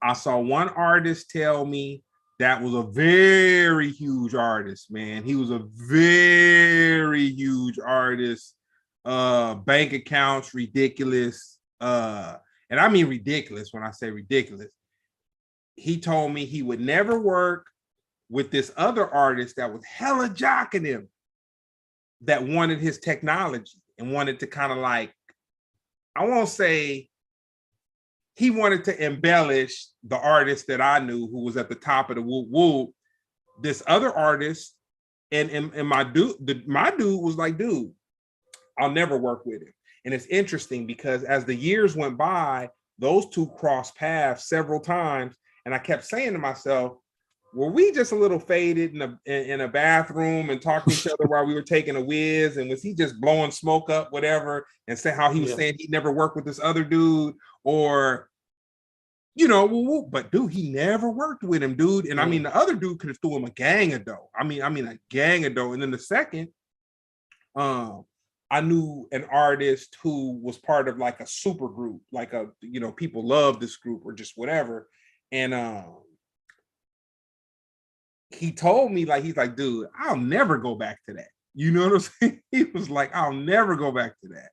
I saw one artist tell me that was a very huge artist, man. He was a very huge artist. Bank accounts, ridiculous. And I mean ridiculous when I say ridiculous. He told me he would never work with this other artist that was hella jocking him, that wanted his technology and wanted to kind of like, I won't say, he wanted to embellish the artist that I knew who was at the top of the whoop whoop. This other artist, and my dude was like, dude, I'll never work with him. And it's interesting because as the years went by, those two crossed paths several times. And I kept saying to myself, were we just a little faded in a bathroom and talking to each other while we were taking a whiz? And was he just blowing smoke up, whatever, and say how he was saying he'd never worked with this other dude? Or, you know, but dude, he never worked with him, dude. And I mean, the other dude could have threw him a gang of dough. I mean, a gang of dough. And then the second, I knew an artist who was part of like a super group, like a, you know, people love this group or just whatever. And he told me, like, he's like, dude, I'll never go back to that. You know what I'm saying? He was like, I'll never go back to that.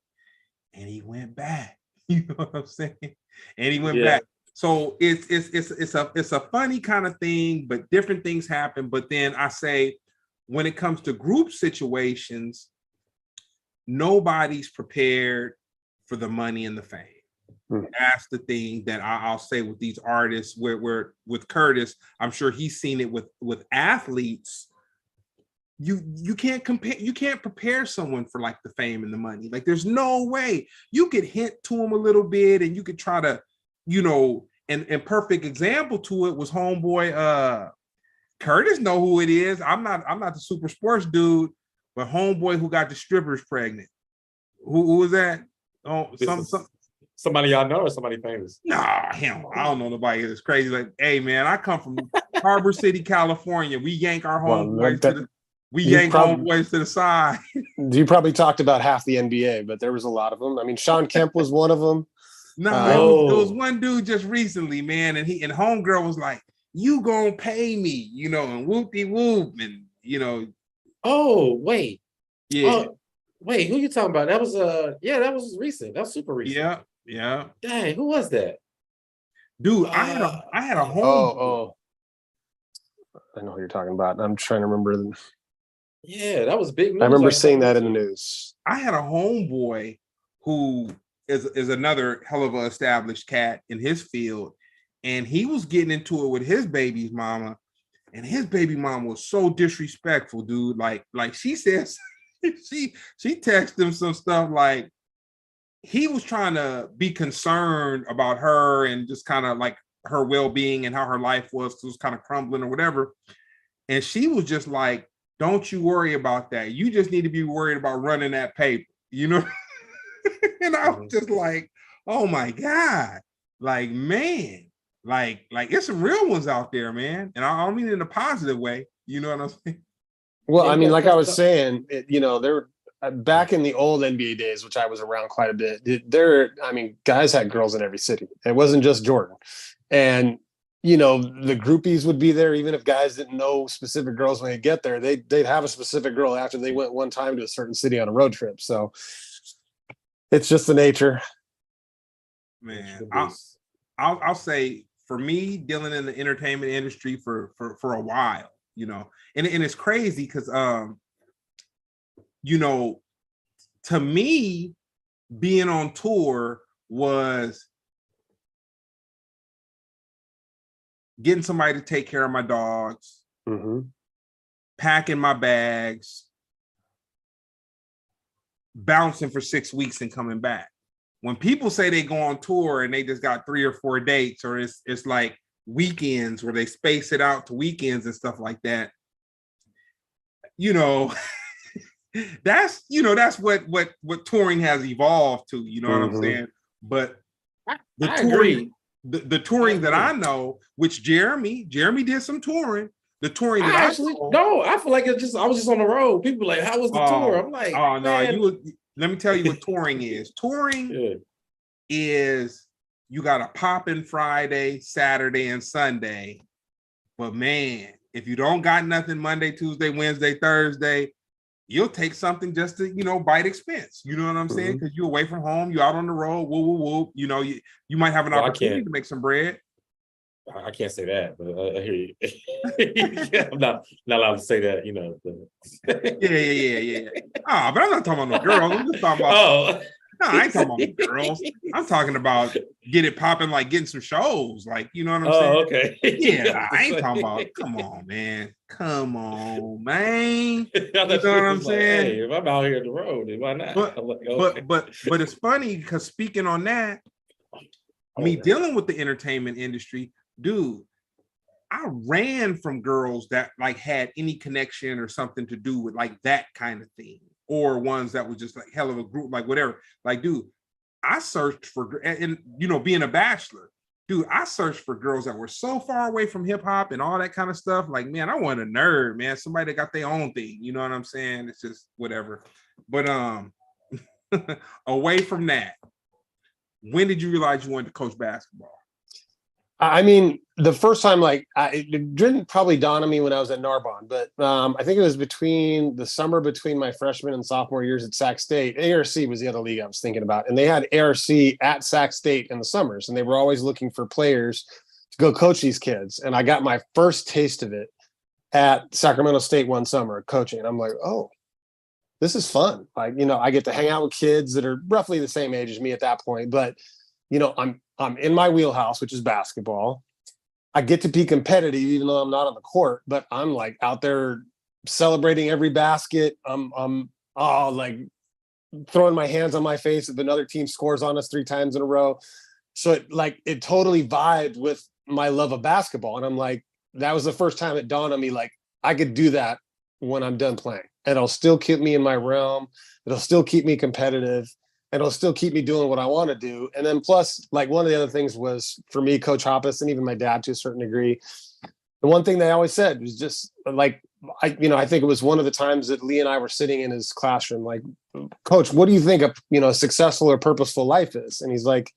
And he went back. You know what I'm saying? And he went back. So it's a funny kind of thing, but different things happen. But then I say, when it comes to group situations, nobody's prepared for the money and the fame. That's the thing that I'll say with these artists. Where with Curtis, I'm sure he's seen it with athletes. You can't compare. You can't prepare someone for like the fame and the money. Like there's no way. You could hint to them a little bit, and you could try to, you know. And perfect example to it was homeboy Curtis. Know who it is. I'm not the super sports dude, but homeboy who got the strippers pregnant. Who was that? Oh, somebody y'all know or somebody famous? Nah, him. I don't know nobody that's crazy. Like, hey man, I come from Harbor City, California. We yank our homeboys homeboys to the side. You probably talked about half the NBA, but there was a lot of them. I mean, Sean Kemp was one of them. No, it was one dude just recently, man, and homegirl was like, "You gonna pay me?" You know, and whoop-de-whoop, and you know. Oh wait, yeah. Wait, who you talking about? That was yeah, that was recent. That was super recent. Yeah, yeah. Dang, who was that? Dude, I had a Damn. home. I know who you're talking about. I'm trying to remember. Yeah, that was big I news. remember Like a seeing couple that weeks in the ago. news. I had a homeboy who is another hell of an established cat in his field, and he was getting into it with his baby's mama, and his baby mama was so disrespectful, dude. Like she says, she texted him some stuff like he was trying to be concerned about her and just kind of like her well-being and how her life was kind of crumbling or whatever. And she was just like, don't you worry about that. You just need to be worried about running that paper, you know? And I was just like, oh my God. Like, man, like it's some real ones out there, man. And I don't mean it in a positive way. You know what I'm saying? Well, Yeah, I you mean, gotta like I cut was stuff. saying, there back in the old NBA days, which I was around quite a bit, I mean, guys had girls in every city. It wasn't just Jordan. And, the groupies would be there, even if guys didn't know specific girls when they get there, they'd have a specific girl after they went one time to a certain city on a road trip. So it's just the nature. Man, I'll say for me, dealing in the entertainment industry for a while, and it's crazy because to me, being on tour was getting somebody to take care of my dogs, packing my bags, bouncing for 6 weeks and coming back. When people say they go on tour and they just got 3 or 4 dates, or it's like weekends where they space it out to weekends and stuff like that, that's what touring has evolved to, you know what I'm saying? But the I touring, agree. the touring that I know, which Jeremy did some touring. The touring that I I actually know, no, I feel like I was just on the road. People like, how was the tour? I'm like, oh no, man. let me tell you what touring is. Touring is you got a poppin' Friday, Saturday, and Sunday. But man, if you don't got nothing Monday, Tuesday, Wednesday, Thursday, you'll take something just to, bite expense. You know what I'm saying? Because you're away from home, you're out on the road, woo, woo, woo. You might have an opportunity to make some bread. I can't say that, but I hear you. Yeah, I'm not allowed to say that, Yeah. But I'm not talking about no girls. I'm just talking about. Oh, No, I ain't talking about no girls. I'm talking about get it popping, like getting some shows, like you know what I'm saying? Okay. Yeah, I ain't talking about. Come on, man. You know what I'm Like, saying? hey, if I'm out here on the road, then why not? But I'm like, okay. but it's funny because speaking on that, me dealing with the entertainment industry, dude, I ran from girls that like had any connection or something to do with like that kind of thing, or ones that was just like hell of a group, like whatever. Like, dude, I searched for, and being a bachelor, dude, I searched for girls that were so far away from hip hop and all that kind of stuff. Like, man, I want a nerd, man, somebody that got their own thing. You know what I'm saying? It's just whatever. But away from that, when did you realize you wanted to coach basketball? I mean, the first time, like, it didn't probably dawn on me when I was at Narbonne, but I think it was between the summer between my freshman and sophomore years at Sac State. ARC was the other league I was thinking about, and they had ARC at Sac State in the summers, and they were always looking for players to go coach these kids. And I got my first taste of it at Sacramento State one summer coaching, and I'm like, oh, this is fun. Like, I get to hang out with kids that are roughly the same age as me at that point, but I'm in my wheelhouse, which is basketball. I get to be competitive, even though I'm not on the court, but I'm like out there celebrating every basket. I'm like throwing my hands on my face if another team scores on us 3 times in a row. So it totally vibed with my love of basketball. And I'm like, that was the first time it dawned on me, like, I could do that when I'm done playing. And it'll still keep me in my realm. It'll still keep me competitive. And it'll still keep me doing what I want to do. And then plus, like, one of the other things was for me, Coach Hoppus, and even my dad to a certain degree, the one thing they always said was just like, I think it was one of the times that Lee and I were sitting in his classroom, like, Coach, what do you think a successful or purposeful life is? And he's like,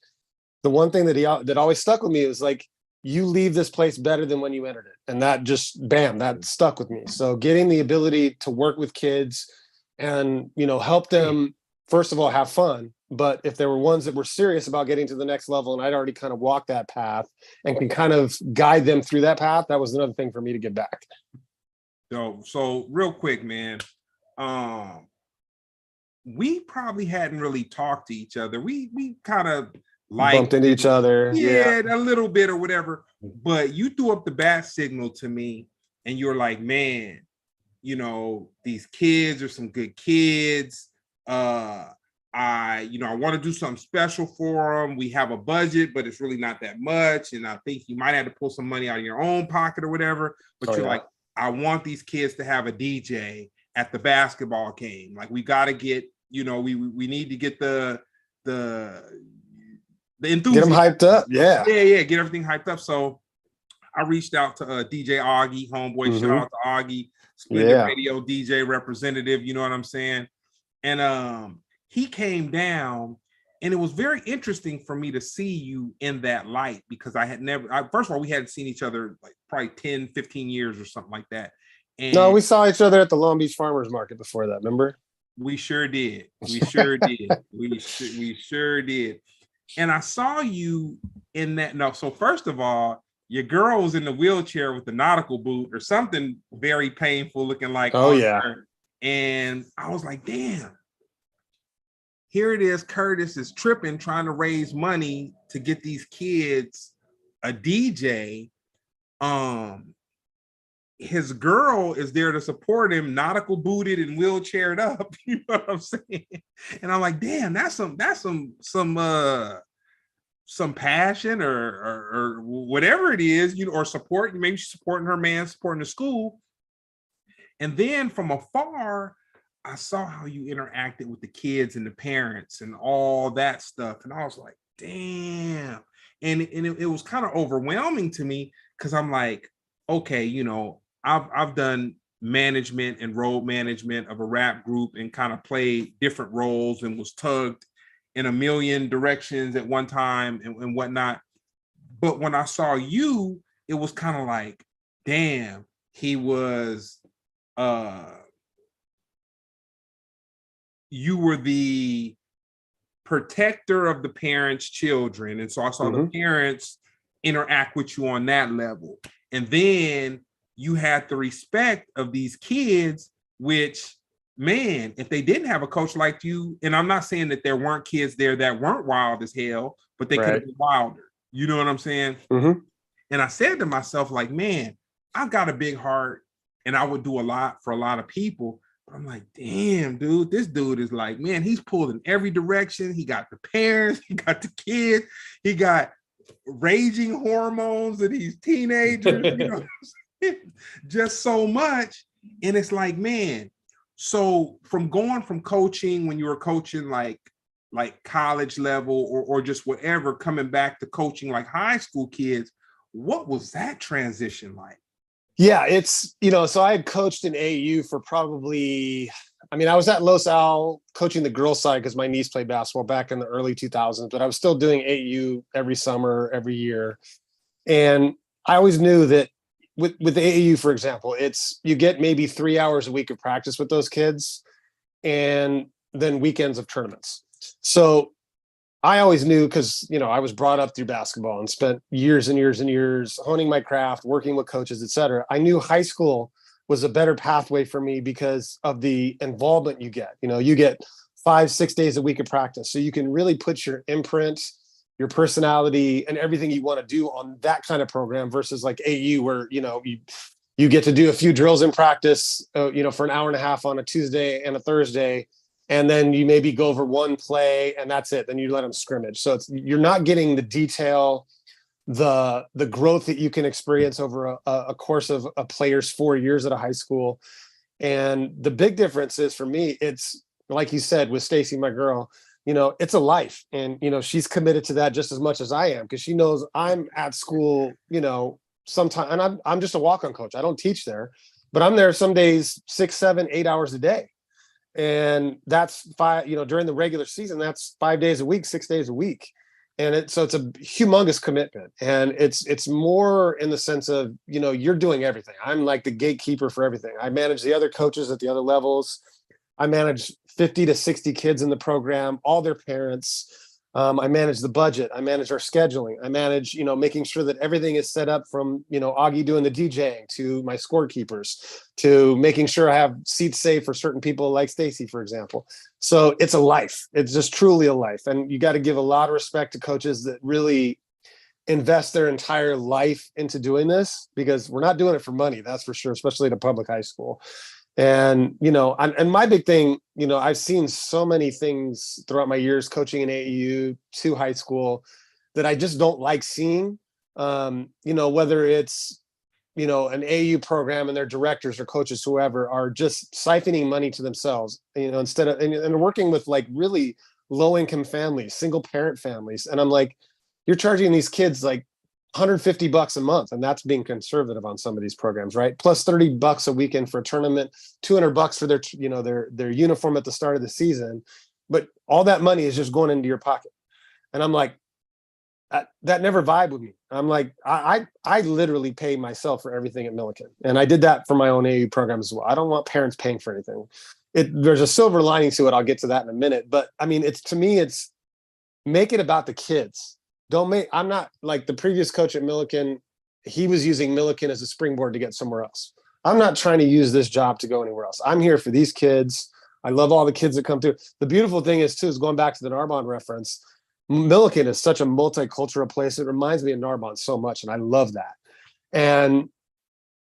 the one thing that always stuck with me was like, you leave this place better than when you entered it. And that just, bam, that stuck with me. So getting the ability to work with kids, and, help them, first of all, have fun. But if there were ones that were serious about getting to the next level, and I'd already kind of walked that path and can kind of guide them through that path, that was another thing for me to give back. So real quick, man, we probably hadn't really talked to each other. We kind of bumped into each other. Yeah, a little bit or whatever. But you threw up the bat signal to me, and you're like, man, these kids are some good kids. I want to do something special for them. We have a budget, but it's really not that much. And I think you might have to pull some money out of your own pocket or whatever. But you're like, I want these kids to have a DJ at the basketball game. Like, we got to get, we need to get the enthusiasm. Get them hyped up. Yeah. Get everything hyped up. So I reached out to DJ Augie, homeboy. Shout out to Augie, Splendid Radio DJ representative. You know what I'm saying? And he came down, and it was very interesting for me to see you in that light, because I had first of all, we hadn't seen each other like probably 10, 15 years or something like that. And no, we saw each other at the Long Beach Farmers Market before that, remember? We sure did. We sure did. We sure did. And I saw you in that. No, so first of all, your girl was in the wheelchair with the nautical boot or something very painful looking like. Oh, yeah. Her. And I was like, damn. Here it is. Curtis is tripping, trying to raise money to get these kids a DJ. His girl is there to support him, nautical booted and wheelchaired up. You know what I'm saying? And I'm like, damn, that's some passion or whatever it is, or support. Maybe she's supporting her man, supporting the school. And then from afar, I saw how you interacted with the kids and the parents and all that stuff. And I was like, damn. And it was kind of overwhelming to me, because I'm like, okay, I've done management and road management of a rap group and kind of played different roles and was tugged in a million directions at one time and whatnot. But when I saw you, it was kind of like, damn, he was, you were the protector of the parents' children. And so I saw the parents interact with you on that level. And then you had the respect of these kids, which, man, if they didn't have a coach like you, and I'm not saying that there weren't kids there that weren't wild as hell, but they could have been wilder. You know what I'm saying? And I said to myself, like, man, I've got a big heart and I would do a lot for a lot of people. But I'm like, damn, dude, this dude is like, man, he's pulled in every direction. He got the parents, he got the kids, he got raging hormones of these teenagers, just so much. And it's like, man, so from going from coaching, when you were coaching like college level or just whatever, coming back to coaching like high school kids, what was that transition like? Yeah, it's, so I had coached in AAU for probably, I was at Los Al coaching the girls side because my niece played basketball back in the early 2000s, but I was still doing AAU every summer, every year. And I always knew that with AAU, for example, you get maybe 3 hours a week of practice with those kids and then weekends of tournaments. So I always knew, because, I was brought up through basketball and spent years and years and years honing my craft, working with coaches, et cetera. I knew high school was a better pathway for me because of the involvement you get. You get 5-6 days a week of practice. So you can really put your imprint, your personality, and everything you want to do on that kind of program versus like AU, where, you get to do a few drills in practice, for an hour and a half on a Tuesday and a Thursday. And then you maybe go over one play and that's it. Then you let them scrimmage. So you're not getting the detail, the growth that you can experience over a course of a player's 4 years at a high school. And the big difference is, for me, it's like you said, with Stacy, my girl, it's a life. And, she's committed to that just as much as I am, because she knows I'm at school, sometime, and I'm just a walk-on coach. I don't teach there, but I'm there some days 6, 7, 8 hours a day. And that's 5, during the regular season, that's 5 days a week, 6 days a week. And so it's a humongous commitment. And it's more in the sense of, you're doing everything. I'm like the gatekeeper for everything. I manage the other coaches at the other levels. I manage 50 to 60 kids in the program, all their parents. I manage the budget. I manage our scheduling. I manage, you know, making sure that everything is set up from, you know, Augie doing the DJing to my scorekeepers to making sure I have seats safe for certain people like Stacy, for example. So it's a life. It's just truly a life. And you got to give a lot of respect to coaches that really invest their entire life into doing this, because we're not doing it for money. That's for sure, especially at a public high school. And, you know, and my big thing, you know, I've seen so many things throughout my years coaching in AAU to high school that I just don't like seeing, you know, whether it's, you know, an AAU program and their directors or coaches, whoever, are just siphoning money to themselves, you know, instead of, and working with like really low income families, single parent families. And I'm like, you're charging these kids like $150 a month, and that's being conservative on some of these programs, right? Plus $30 a weekend for a tournament, $200 for their, you know, their uniform at the start of the season. But all that money is just going into your pocket. And I'm like, that never vibe with me. I'm like, I literally pay myself for everything at Millikan. And I did that for my own AU program as well. I don't want parents paying for anything. There's a silver lining to it. I'll get to that in a minute. But I mean, to me, it's make it about the kids. I'm not like the previous coach at Millikan. He was using Millikan as a springboard to get somewhere else. I'm not trying to use this job to go anywhere else. I'm here for these kids. I love all the kids that come through. The beautiful thing is too, is going back to the Narbonne reference, Millikan is such a multicultural place. It reminds me of Narbonne so much. And I love that. And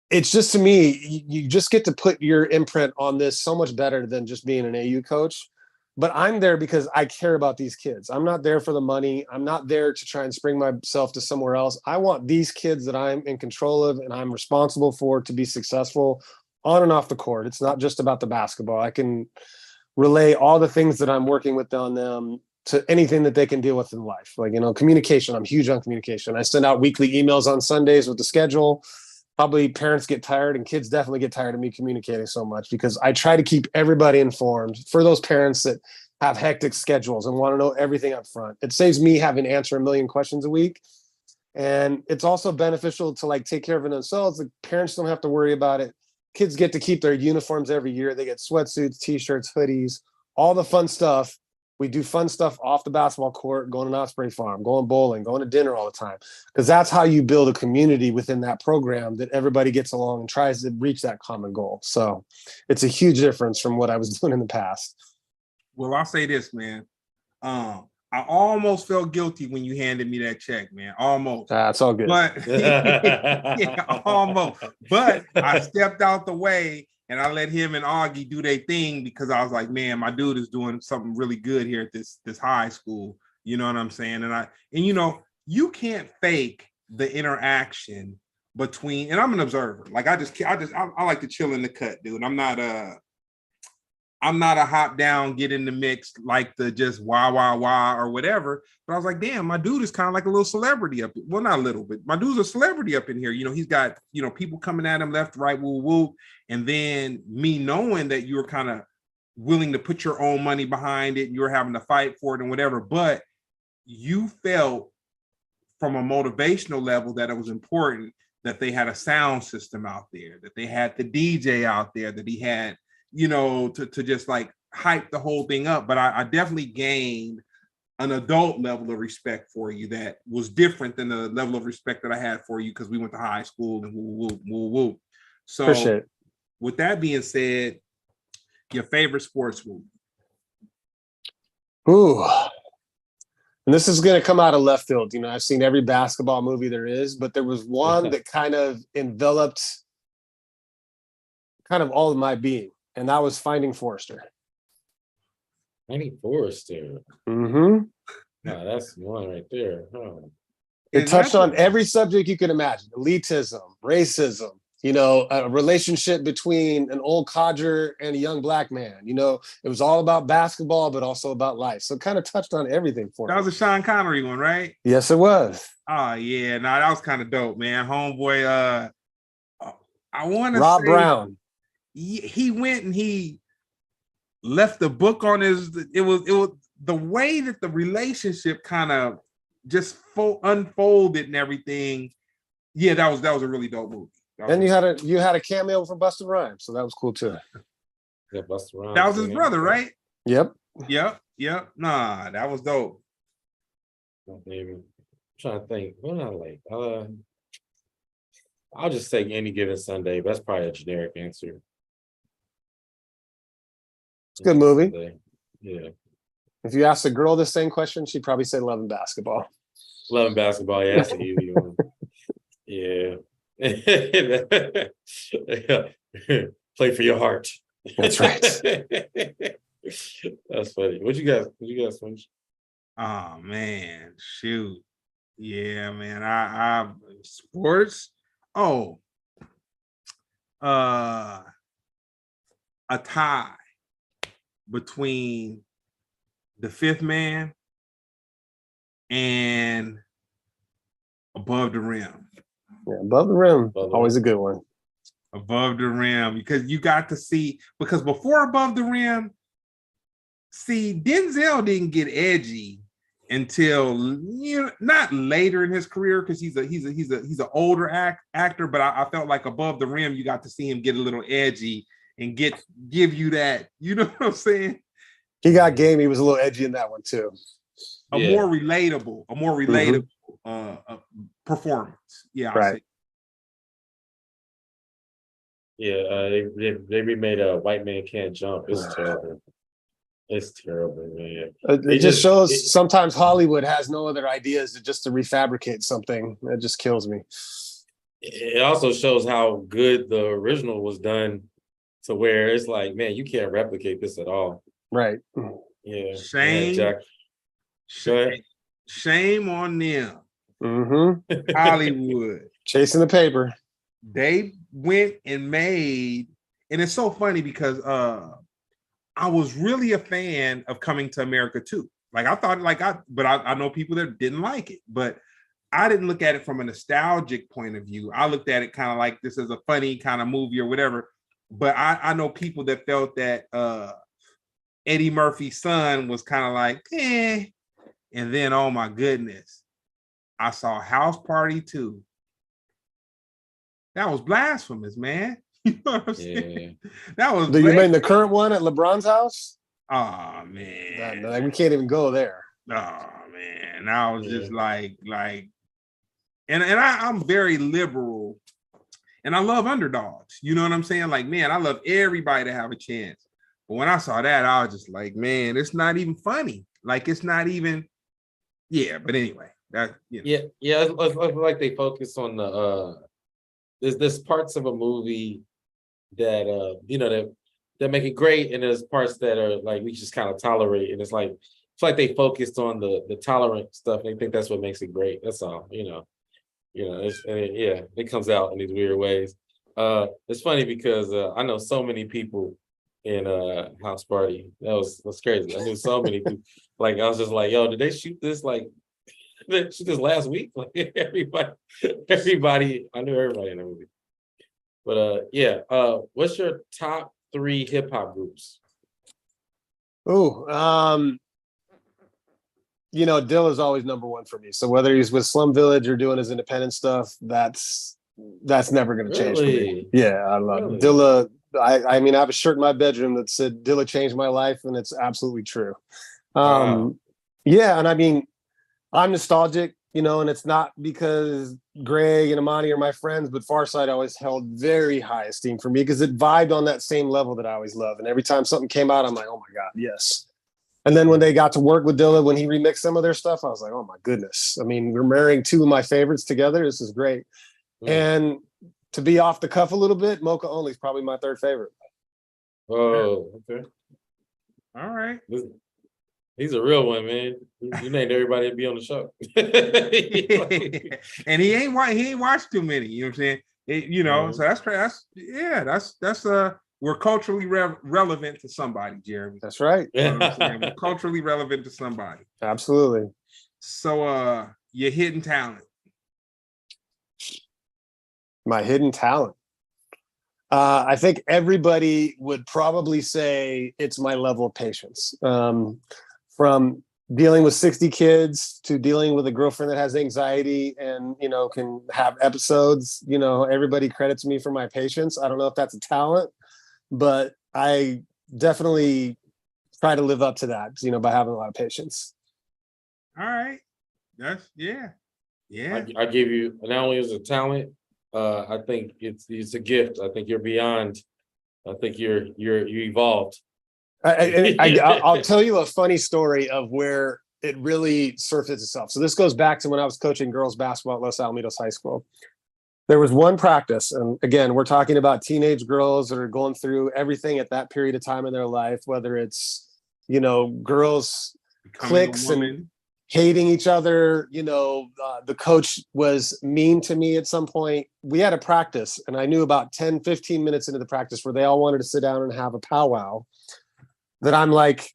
it's just, to me, you just get to put your imprint on this so much better than just being an AU coach. But I'm there because I care about these kids. I'm not there for the money. I'm not there to try and spring myself to somewhere else. I want these kids that I'm in control of and I'm responsible for to be successful on and off the court. It's not just about the basketball. I can relay all the things that I'm working with on them to anything that they can deal with in life. Like, you know, communication. I'm huge on communication. I send out weekly emails on Sundays with the schedule. Probably parents get tired, and kids definitely get tired of me communicating so much, because I try to keep everybody informed for those parents that have hectic schedules and want to know everything up front. It saves me having to answer a million questions a week. And it's also beneficial to like take care of it themselves. The parents don't have to worry about it. Kids get to keep their uniforms every year. They get sweatsuits, t-shirts, hoodies, all the fun stuff. We do fun stuff off the basketball court, going to Osprey Farm, going bowling, going to dinner all the time. Because that's how you build a community within that program, that everybody gets along and tries to reach that common goal. So it's a huge difference from what I was doing in the past. Well, I'll say this, man. I almost felt guilty when you handed me that check, man. Almost. That's all good. But yeah, almost. But I stepped out the way and I let him and Augie do their thing, because I was like, man, my dude is doing something really good here at this high school. You know what I'm saying? And you know, you can't fake the interaction between, and I'm an observer. Like I like to chill in the cut, dude. I'm not a hop down, get in the mix, like the just wah or whatever. But I was like, damn, my dude is kind of like a little celebrity up. Well, not a little bit. My dude's a celebrity up in here. You know, he's got, you know, people coming at him left, right, woo, woo. And then me knowing that you were kind of willing to put your own money behind it, and you were having to fight for it and whatever. But you felt from a motivational level that it was important that they had a sound system out there, that they had the DJ out there, that he had, you know, to just like hype the whole thing up. But I definitely gained an adult level of respect for you that was different than the level of respect that I had for you because we went to high school and woo. So Appreciate it. With that being said, your favorite sports movie? Ooh. And this is going to come out of left field. You know, I've seen every basketball movie there is, but there was one that kind of enveloped kind of all of my being, and that was Finding Forrester. Finding Forrester. Mm-hmm. No, that's one right there. Huh. It touched on every subject you could imagine: elitism, racism, you know, a relationship between an old codger and a young black man. You know, it was all about basketball, but also about life. So it kind of touched on everything for me. That was a Sean Connery one, right? Yes, it was. Oh, yeah. No, that was kind of dope, man. Homeboy, I want to Rob say Brown. He went and he left the book on his, it was the way that the relationship kind of just unfolded and everything. Yeah, that was a really dope movie. And you had a cameo from Busta Rhymes, so that was cool too. Yeah, Busta Rhymes. That was his brother, right? Yep. Yep. Nah, that was dope. Maybe. I'm trying to think. What I like? I'll just say Any Given Sunday. That's probably a generic answer. It's a good movie. Sunday. Yeah. If you asked a girl the same question, she'd probably say Love and Basketball. Love and Basketball. Yeah, that's an easy one. Yeah. Play for your heart. That's right. That's funny. What you guys finish? Oh man, shoot. Yeah, man. I sports. Oh. A tie between The Fifth Man and Above the Rim. Yeah, Above the Rim, always a good one. Above the Rim, because you got to see, because before Above the Rim, see, Denzel didn't get edgy until, you know, not later in his career, because he's an older actor, but I felt like Above the Rim, you got to see him get a little edgy and give you that, you know what I'm saying? He got game. He was a little edgy in that one too. A more relatable performance. Yeah, right. Yeah, they remade a White Man Can't Jump. It's terrible. It's terrible, man. It just shows sometimes Hollywood has no other ideas just to refabricate something. It just kills me. It also shows how good the original was done, to where it's like, man, you can't replicate this at all. Right. Yeah. Shame on them. Mm-hmm. Hollywood. Chasing the paper. They went and made, and it's so funny because I was really a fan of Coming to America too. Like I thought, but I know people that didn't like it, but I didn't look at it from a nostalgic point of view. I looked at it kind of like this is a funny kind of movie or whatever. But I know people that felt that Eddie Murphy's son was kind of like, eh. And then, oh my goodness, I saw House Party 2. That was blasphemous, man. You know what I'm saying? That was. Do you mean the current one at LeBron's house? Oh man, like we can't even go there. Oh man, I was just like, and I'm very liberal. And I love underdogs. You know what I'm saying? Like, man, I love everybody to have a chance. But when I saw that, I was just like, man, it's not even funny. Like, it's not even, yeah. But anyway, that, you know. Yeah. It's like they focus on the, there's parts of a movie that, you know, that make it great. And there's parts that are like, we just kind of tolerate. And it's like they focused on the tolerant stuff. And they think that's what makes it great. That's all, you know. You know, it comes out in these weird ways. It's funny because I know so many people in House Party. That's crazy. I knew so many people. Like I was just like, yo, did they shoot this did they shoot this last week? Like everybody. I knew everybody in the movie. But what's your top 3 hip hop groups? You know, Dilla's always number one for me. So whether he's with Slum Village or doing his independent stuff, that's never going to change for me. Yeah, I love Dilla. I mean, I have a shirt in my bedroom that said Dilla changed my life, and it's absolutely true. Yeah, and I mean, I'm nostalgic, you know, and it's not because Greg and Amani are my friends, but Pharcyde always held very high esteem for me because it vibed on that same level that I always love. And every time something came out, I'm like, oh my God, yes. And then when they got to work with Dilla, when he remixed some of their stuff, I was like, oh my goodness. I mean, we're marrying 2 of my favorites together. This is great. And to be off the cuff a little bit, Mocha Only is probably my 3rd favorite. Oh, okay. All right. He's a real one, man. You named everybody to be on the show. And he ain't watched too many, you know what I'm saying? You know, so that's we're culturally relevant to somebody, Jeremy. That's right. We're culturally relevant to somebody. Absolutely. So your hidden talent. My hidden talent. I think everybody would probably say it's my level of patience. From dealing with 60 kids to dealing with a girlfriend that has anxiety and, you know, can have episodes, you know, everybody credits me for my patience. I don't know if that's a talent, but I definitely try to live up to that, by having a lot of patience. All right. That's yeah. I give you, not only is a talent, I think it's a gift. I think you're beyond. I think you evolved. I'll tell you a funny story of where it really surfaced itself. So this goes back to when I was coaching girls basketball at Los Alamitos High School. There was one practice, and again, we're talking about teenage girls that are going through everything at that period of time in their life, whether it's, girls cliques and hating each other. The coach was mean to me at some point. We had a practice, and I knew about 10, 15 minutes into the practice where they all wanted to sit down and have a powwow, that I'm like,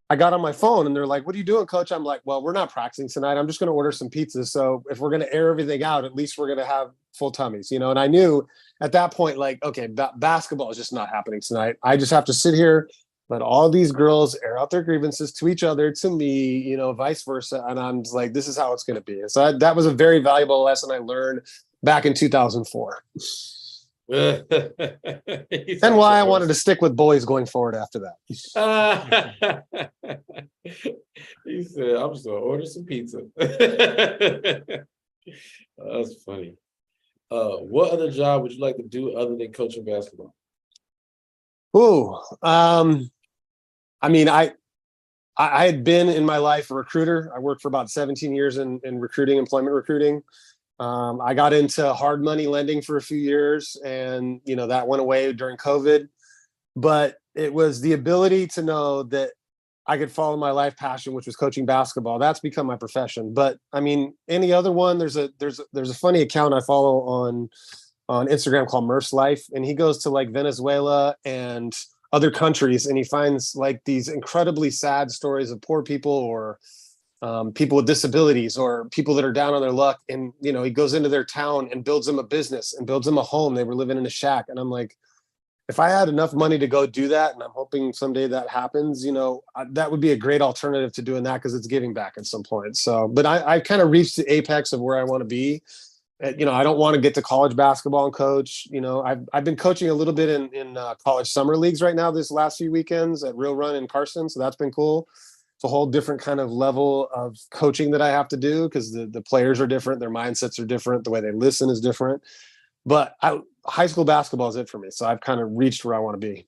I got on my phone and they're like, "What are you doing, coach?" I'm like, "Well, we're not practicing tonight. I'm just going to order some pizzas. So if we're going to air everything out, at least we're going to have full tummies, And I knew at that point, like, okay, basketball is just not happening tonight. I just have to sit here, let all these girls air out their grievances to each other, to me, vice versa. And I'm just like, this is how it's going to be. And so that was a very valuable lesson I learned back in 2004. And why I wanted to stick with boys going forward after that. He said, "I'm just gonna order some pizza." That's funny. What other job would you like to do other than coaching basketball? Ooh, I mean, I had been in my life a recruiter. I worked for about 17 years in recruiting, employment recruiting. I got into hard money lending for a few years, and that went away during COVID. But it was the ability to know that I could follow my life passion, which was coaching basketball. That's become my profession. But I mean, any other one, there's a funny account I follow on Instagram called Merce Life, and he goes to like Venezuela and other countries, and he finds like these incredibly sad stories of poor people or people with disabilities or people that are down on their luck. And, he goes into their town and builds them a business and builds them a home. They were living in a shack. And I'm like, if I had enough money to go do that, and I'm hoping someday that happens, that would be a great alternative to doing that, because it's giving back at some point. So, but I kind of reached the apex of where I want to be. I don't want to get to college basketball and coach. I've been coaching a little bit in college summer leagues right now this last few weekends at Real Run in Carson. So that's been cool. It's a whole different kind of level of coaching that I have to do, because the players are different. Their mindsets are different. The way they listen is different. But high school basketball is it for me. So I've kind of reached where I want to be.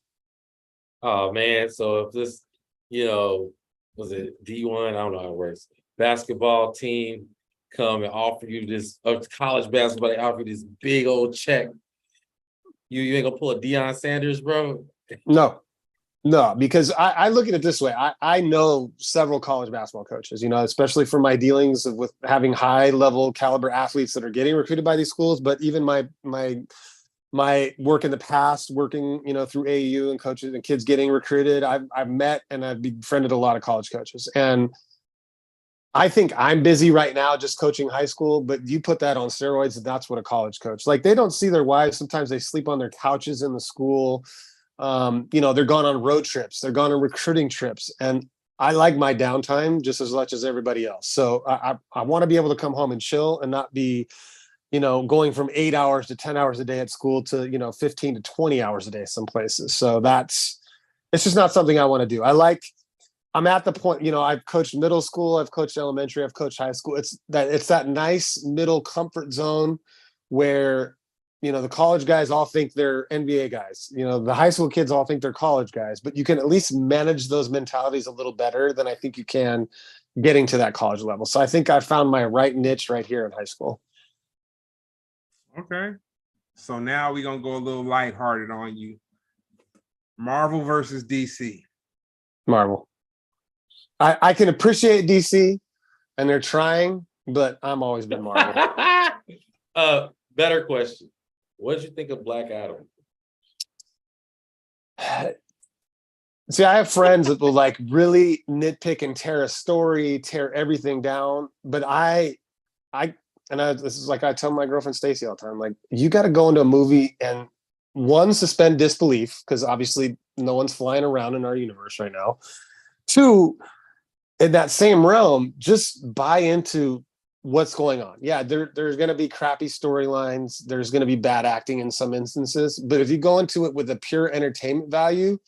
Oh, man. So if this, was it D1? I don't know how it works. Basketball team come and offer you this, college basketball, they offer you this big old check. You ain't gonna pull a Deion Sanders, bro? No, because I look at it this way. I know several college basketball coaches, especially for my dealings with having high level caliber athletes that are getting recruited by these schools. But even my work in the past, working, through AAU and coaches and kids getting recruited, I've met and I've befriended a lot of college coaches. And I think I'm busy right now just coaching high school, but you put that on steroids, and that's what a college coach, like, they don't see their wives. Sometimes they sleep on their couches in the school. They're gone on road trips, they're gone on recruiting trips, and I like my downtime just as much as everybody else. So I want to be able to come home and chill and not be, going from 8 hours to 10 hours a day at school to, 15 to 20 hours a day some places. So it's just not something I want to do. I'm at the point, I've coached middle school, I've coached elementary, I've coached high school. It's that nice middle comfort zone where, the college guys all think they're NBA guys. The high school kids all think they're college guys, but you can at least manage those mentalities a little better than I think you can getting to that college level. So I think I found my right niche right here in high school. Okay. So now we're going to go a little lighthearted on you. Marvel versus DC. Marvel. I can appreciate DC, and they're trying, but I'm always been Marvel. Better question. What did you think of Black Adam? See, I have friends that will like really nitpick and tear a story, tear everything down. But this is like I tell my girlfriend Stacy all the time, like, you got to go into a movie and, one, suspend disbelief, because obviously no one's flying around in our universe right now. Two, in that same realm, just buy into what's going on. Yeah, there's going to be crappy storylines. There's going to be bad acting in some instances. But if you go into it with a pure entertainment value,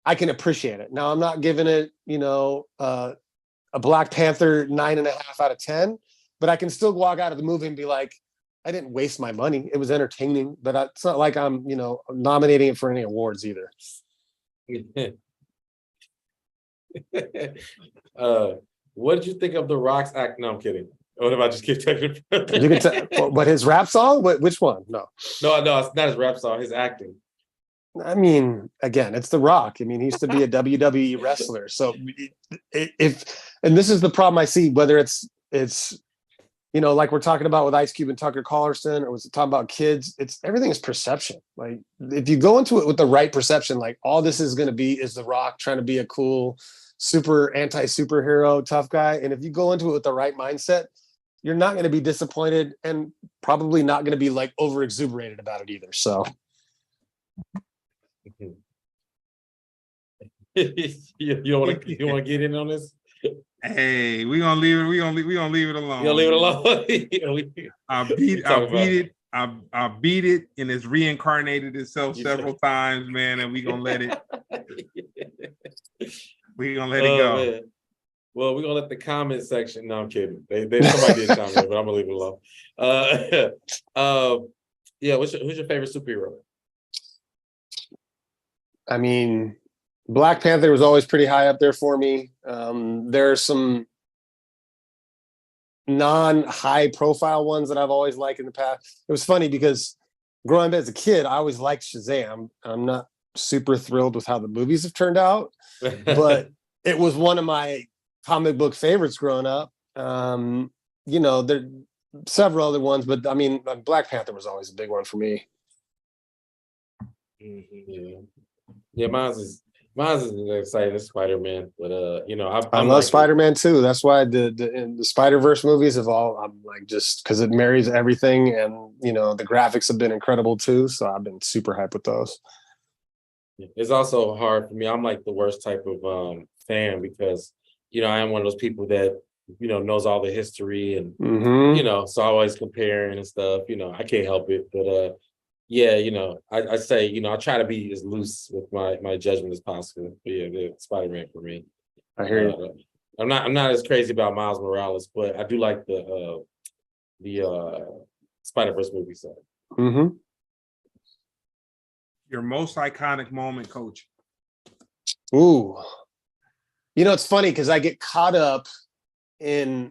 I can appreciate it. Now, I'm not giving it, a Black Panther 9.5 out of 10, but I can still walk out of the movie and be like, I didn't waste my money. It was entertaining, but it's not like I'm, nominating it for any awards either. What did you think of The Rock's act? No, I'm kidding. What if I just keep taking it? You can tell, but his rap song? Which one? No, it's not his rap song. His acting. I mean, again, it's The Rock. I mean, he used to be a WWE wrestler. So and this is the problem I see, whether it's like we're talking about with Ice Cube and Tucker Carlson, or was it talking about kids? Everything is perception. Like if you go into it with the right perception, like all this is going to be is The Rock trying to be a cool, super anti-superhero tough guy. And if you go into it with the right mindset, you're not going to be disappointed and probably not going to be like over exuberated about it either. So. you want to get in on this? Hey, we're gonna leave it. We're gonna leave it alone. You'll leave it alone. I beat it, and it's reincarnated itself several times, man. And we're gonna let it. We're gonna let it go. Man. Well, we're gonna let the comment section. No, I'm kidding. Somebody did comment, but I'm gonna leave it alone. Who's your favorite superhero? I mean, Black Panther was always pretty high up there for me. There's some non-high profile ones that I've always liked in the past. It was funny because growing up as a kid, I always liked Shazam. I'm not super thrilled with how the movies have turned out, but it was one of my comic book favorites growing up. There are several other ones, but I mean, Black Panther was always a big one for me. Yeah, mine's is exciting. Spider-Man, but I love Spider-Man too. That's why the Spider-Verse movies have all. I'm like just because it marries everything, and the graphics have been incredible too. So I've been super hyped with those. It's also hard for me. I'm like the worst type of fan because I am one of those people that knows all the history and so I always comparing and stuff. I can't help it, but. I say, I try to be as loose with my judgment as possible. But yeah, Spider-Man for me. I hear you. I'm not as crazy about Miles Morales, but I do like the Spider-Verse movie. So. Your most iconic moment, Coach. Ooh, it's funny because I get caught up in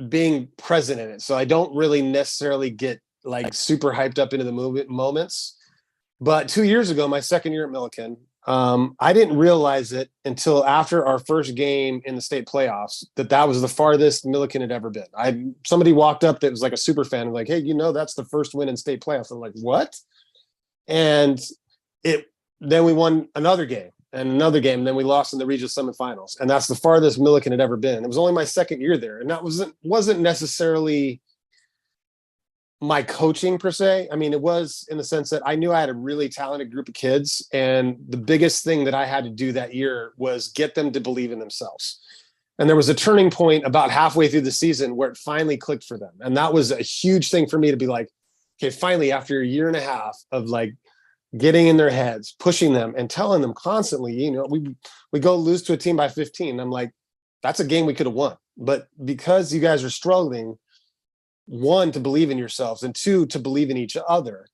being present in it, so I don't really necessarily get like super hyped up into the movie moments. But 2 years ago, my second year at Millikan, I didn't realize it until after our first game in the state playoffs that was the farthest Millikan had ever been. Somebody walked up that was like a super fan and like, hey, that's the first win in state playoffs. I'm like, what? And then we won another game and another game, and then we lost in the regional semifinals. And that's the farthest Millikan had ever been. It was only my second year there. And that wasn't necessarily my coaching per se. I mean, it was in the sense that I knew I had a really talented group of kids. And the biggest thing that I had to do that year was get them to believe in themselves. And there was a turning point about halfway through the season where it finally clicked for them. And that was a huge thing for me to be like, okay, finally, after a year and a half of like getting in their heads, pushing them and telling them constantly, we go lose to a team by 15. I'm like, that's a game we could have won. But because you guys are struggling, one, to believe in yourselves, and two, to believe in each other.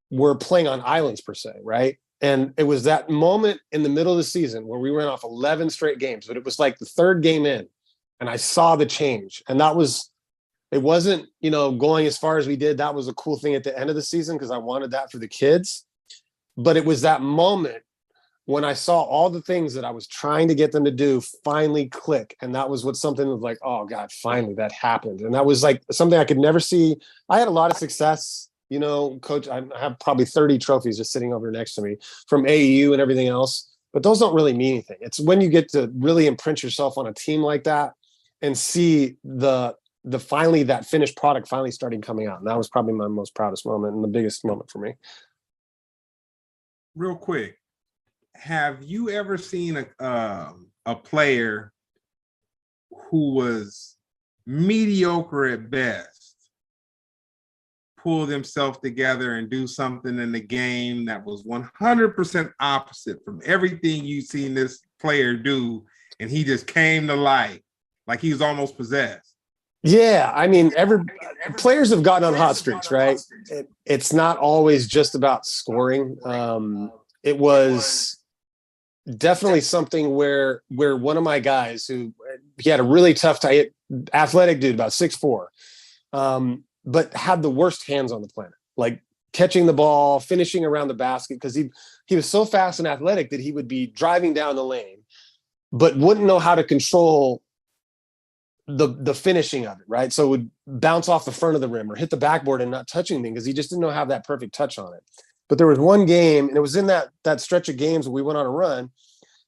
We're playing on islands per se, right? And it was that moment in the middle of the season where we went off 11 straight games, but it was like the third game in, and I saw the change. And it wasn't, going as far as we did. That was a cool thing at the end of the season because I wanted that for the kids. But it was that moment when I saw all the things that I was trying to get them to do finally click. And that was something that was like, oh God, finally that happened. And that was like something I could never see. I had a lot of success, Coach. I have probably 30 trophies just sitting over next to me from AEU and everything else, but those don't really mean anything. It's when you get to really imprint yourself on a team like that and see the finally that finished product finally starting coming out. And that was probably my most proudest moment and the biggest moment for me. Real quick. Have you ever seen a player who was mediocre at best, pull themselves together and do something in the game that was 100% opposite from everything you've seen this player do, and he just came to life like he was almost possessed. Yeah, I mean, players have gotten on hot streaks, right? It's not always just about scoring. It was definitely something where one of my guys who he had a really tough time, athletic dude, about 6'4", but had the worst hands on the planet, like catching the ball, finishing around the basket, because he was so fast and athletic that he would be driving down the lane, but wouldn't know how to control the finishing of it, right? So it would bounce off the front of the rim or hit the backboard and not touch anything because he just didn't know how to have that perfect touch on it. But there was one game, and it was in that stretch of games when we went on a run.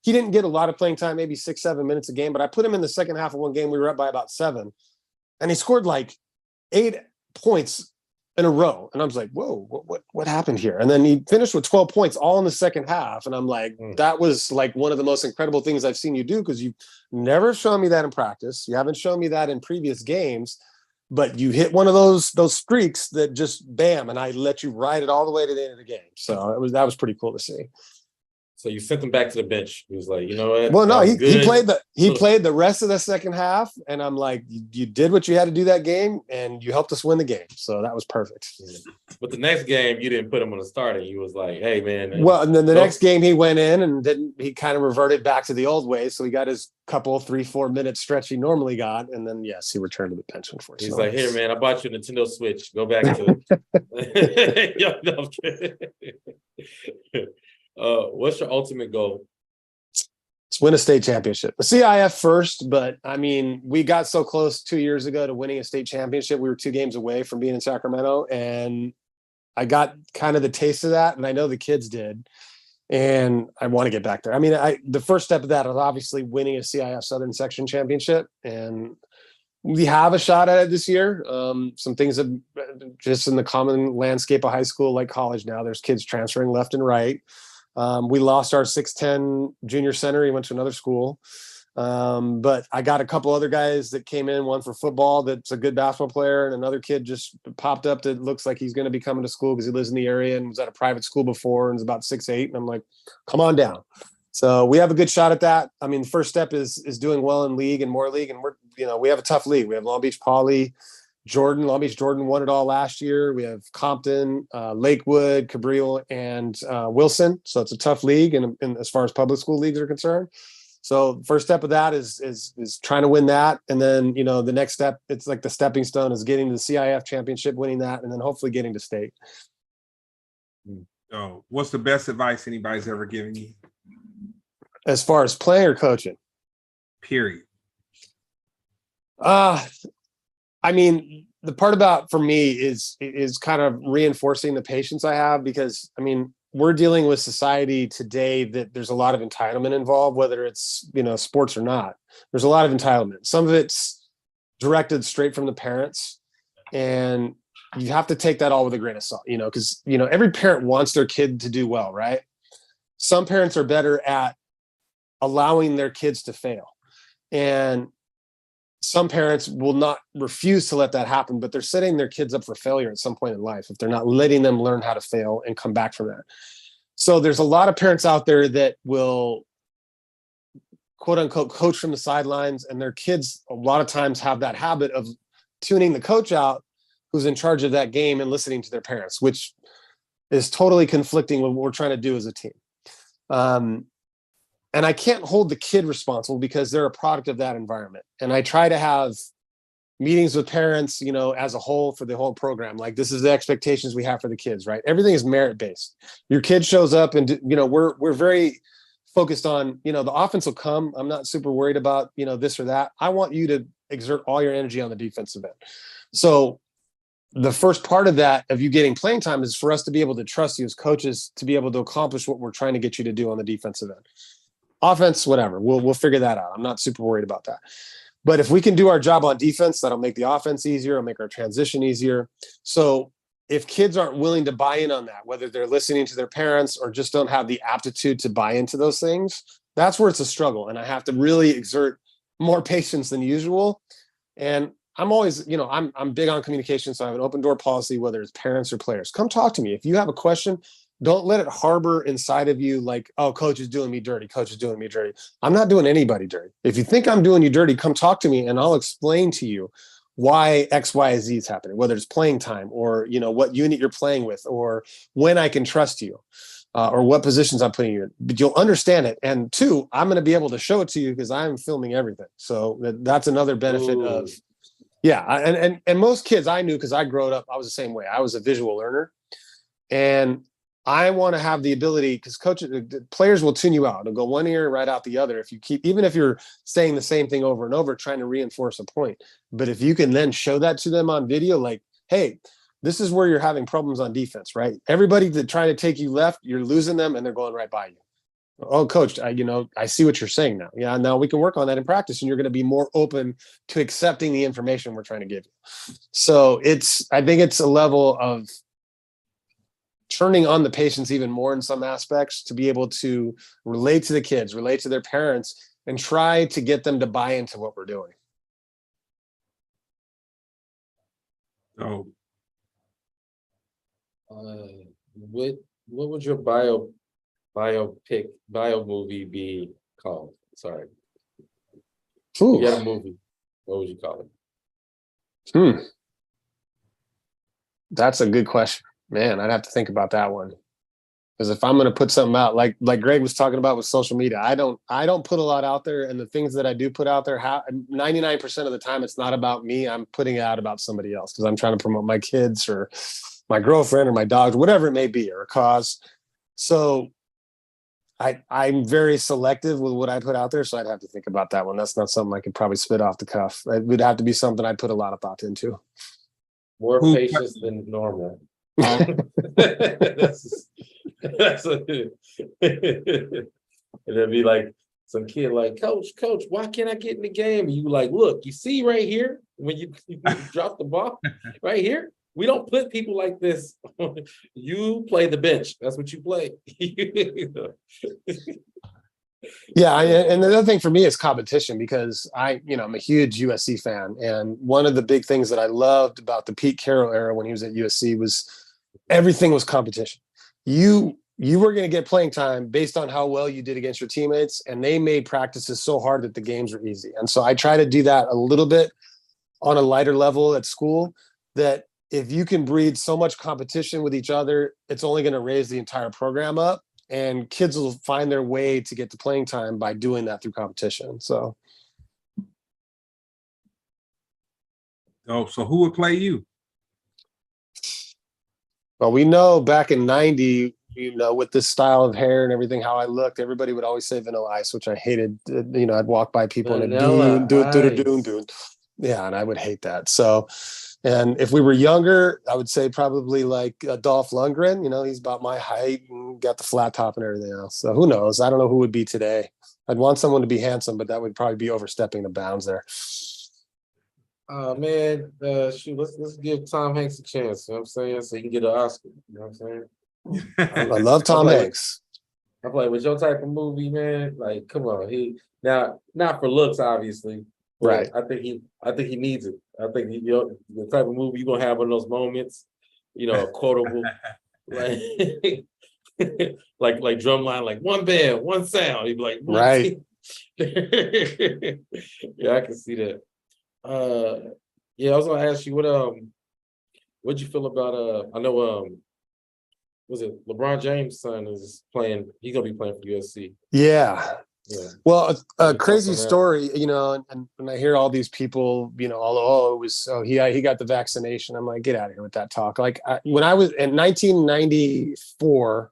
He didn't get a lot of playing time, maybe 6-7 minutes a game, but I put him in the second half of one game. We were up by about 7, and he scored like 8 points in a row. And I was like, whoa, what happened here? And then he finished with 12 points all in the second half. And I'm like, that was like one of the most incredible things I've seen you do, because you've never shown me that in practice. You haven't shown me that in previous games, but you hit one of those streaks that just bam, and I let you ride it all the way to the end of the game. So that was pretty cool to see. So you sent him back to the bench. He was like, you know what? Well, no, he played the rest of the second half, and I'm like, you did what you had to do that game, and you helped us win the game. So that was perfect. But the next game, you didn't put him on the starting. You was like, hey, man. Well, and then the next game he went in and he kind of reverted back to the old way. So he got his couple 3-4 minute stretch he normally got, and then yes, he returned to the bench. Unfortunately, he's like, here, man, I bought you a Nintendo Switch. Go back to it. No, I'm kidding. What's your ultimate goal? It's win a state championship. The CIF first, but I mean, we got so close 2 years ago to winning a state championship. We were 2 games away from being in Sacramento, and I got kind of the taste of that, and I know the kids did, and I want to get back there. I mean, the first step of that is obviously winning a CIF Southern Section championship, and we have a shot at it this year. Some things have just in the common landscape of high school, like college now, there's kids transferring left and right. We lost our 6'10" junior center. He went to another school. But I got a couple other guys that came in, one for football that's a good basketball player, and another kid just popped up that looks like he's going to be coming to school because he lives in the area and was at a private school before and is about 6'8". And I'm like, come on down. So we have a good shot at that. I mean, the first step is doing well in league and more league. And we have a tough league. We have Long Beach Poly, Long Beach Jordan won it all last year. We have Compton, Lakewood, Cabrillo, and Wilson. So it's a tough league, and as far as public school leagues are concerned. So first step of that is trying to win that, and then the next step, it's like the stepping stone, is getting to the CIF championship, winning that, and then hopefully getting to state. So, what's the best advice anybody's ever given you? As far as playing or coaching? Period. I mean, the part about for me is kind of reinforcing the patience I have, because I mean, we're dealing with society today that there's a lot of entitlement involved, whether it's, sports or not. There's a lot of entitlement. Some of it's directed straight from the parents, and you have to take that all with a grain of salt, because, every parent wants their kid to do well, right? Some parents are better at allowing their kids to fail. And some parents will not refuse to let that happen, but they're setting their kids up for failure at some point in life if they're not letting them learn how to fail and come back from that. So there's a lot of parents out there that will, quote unquote, coach from the sidelines, and their kids a lot of times have that habit of tuning the coach out who's in charge of that game and listening to their parents, which is totally conflicting with what we're trying to do as a team. And I can't hold the kid responsible because they're a product of that environment. And I try to have meetings with parents, as a whole for the whole program. Like, this is the expectations we have for the kids, right? Everything is merit-based. Your kid shows up and, we're very focused on, the offense will come. I'm not super worried about, this or that. I want you to exert all your energy on the defensive end. So the first part of that, of you getting playing time, is for us to be able to trust you as coaches to be able to accomplish what we're trying to get you to do on the defensive end. Offense, whatever, we'll figure that out. I'm not super worried about that. But if we can do our job on defense, that'll make the offense easier. It'll make our transition easier. So if kids aren't willing to buy in on that, whether they're listening to their parents or just don't have the aptitude to buy into those things, that's where it's a struggle. And I have to really exert more patience than usual. And I'm always, I'm big on communication. So I have an open door policy, whether it's parents or players. Come talk to me. If you have a question, don't let it harbor inside of you like, oh, coach is doing me dirty. Coach is doing me dirty. I'm not doing anybody dirty. If you think I'm doing you dirty, come talk to me and I'll explain to you why X, Y, Z is happening, whether it's playing time or, what unit you're playing with or when I can trust you. Or what positions I'm putting you in, but you'll understand it. And two, I'm going to be able to show it to you because I'm filming everything. So that's another benefit of, and most kids I knew, because I grew up, I was the same way. I was a visual learner, and I want to have the ability, because players will tune you out. It'll go one ear right out the other if you keep, even if you're saying the same thing over and over, trying to reinforce a point. But if you can then show that to them on video, like, hey, this is where you're having problems on defense, right? Everybody that trying to take you left, you're losing them and they're going right by you. Oh, coach, I see what you're saying now. Yeah, now we can work on that in practice, and you're going to be more open to accepting the information we're trying to give you. So I think it's a level of turning on the patience even more in some aspects to be able to relate to the kids, relate to their parents, and try to get them to buy into what we're doing. Oh. What would your bio movie be called? Sorry. Ooh. If you had a movie, what would you call it? That's a good question. Man, I'd have to think about that one. Because if I'm going to put something out, like Greg was talking about with social media, I don't put a lot out there, and the things that I do put out there, 99% of the time, it's not about me. I'm putting it out about somebody else because I'm trying to promote my kids or my girlfriend or my dogs, whatever it may be, or a cause. So I'm very selective with what I put out there. So I'd have to think about that one. That's not something I could probably spit off the cuff. It would have to be something I'd put a lot of thought into. More patience than normal. that's and it'd be like some kid like, coach, why can't I get in the game? And you like, look, you see right here when you drop the ball right here. We don't put people like this. You play the bench. That's what you play. Yeah, and the other thing for me is competition, because I'm a huge USC fan, and one of the big things that I loved about the Pete Carroll era when he was at USC was everything was competition. You were going to get playing time based on how well you did against your teammates, and they made practices so hard that the games were easy. And so I try to do that a little bit on a lighter level at school, that if you can breed so much competition with each other, it's only going to raise the entire program up, and kids will find their way to get to playing time by doing that through competition. So. Oh, so who would play you? Well, we know back in 90, with this style of hair and everything, how I looked, everybody would always say Vanilla Ice, which I hated. I'd walk by people and do. Yeah, and I would hate that. So, and if we were younger, I would say probably like Dolph Lundgren. He's about my height and got the flat top and everything else. So who knows? I don't know who would be today. I'd want someone to be handsome, but that would probably be overstepping the bounds there. Oh man, shoot, let's give Tom Hanks a chance. You know what I'm saying? So he can get an Oscar. You know what I'm saying? I love Tom Hanks. I'm like, with your type of movie, man. Like, come on. He now not for looks, obviously. Right. I think he needs it. I think the type of movie you're gonna have in those moments, quotable, like like drumline, like one band, one sound. He'd be like, right. Yeah, I can see that. Yeah, I was gonna ask you what'd you feel about I know was it LeBron James' son is playing, he's gonna be playing for USC. Yeah. Well, a crazy story, and when I hear all these people, he got the vaccination. I'm like, get out of here with that talk. Like when I was in 1994,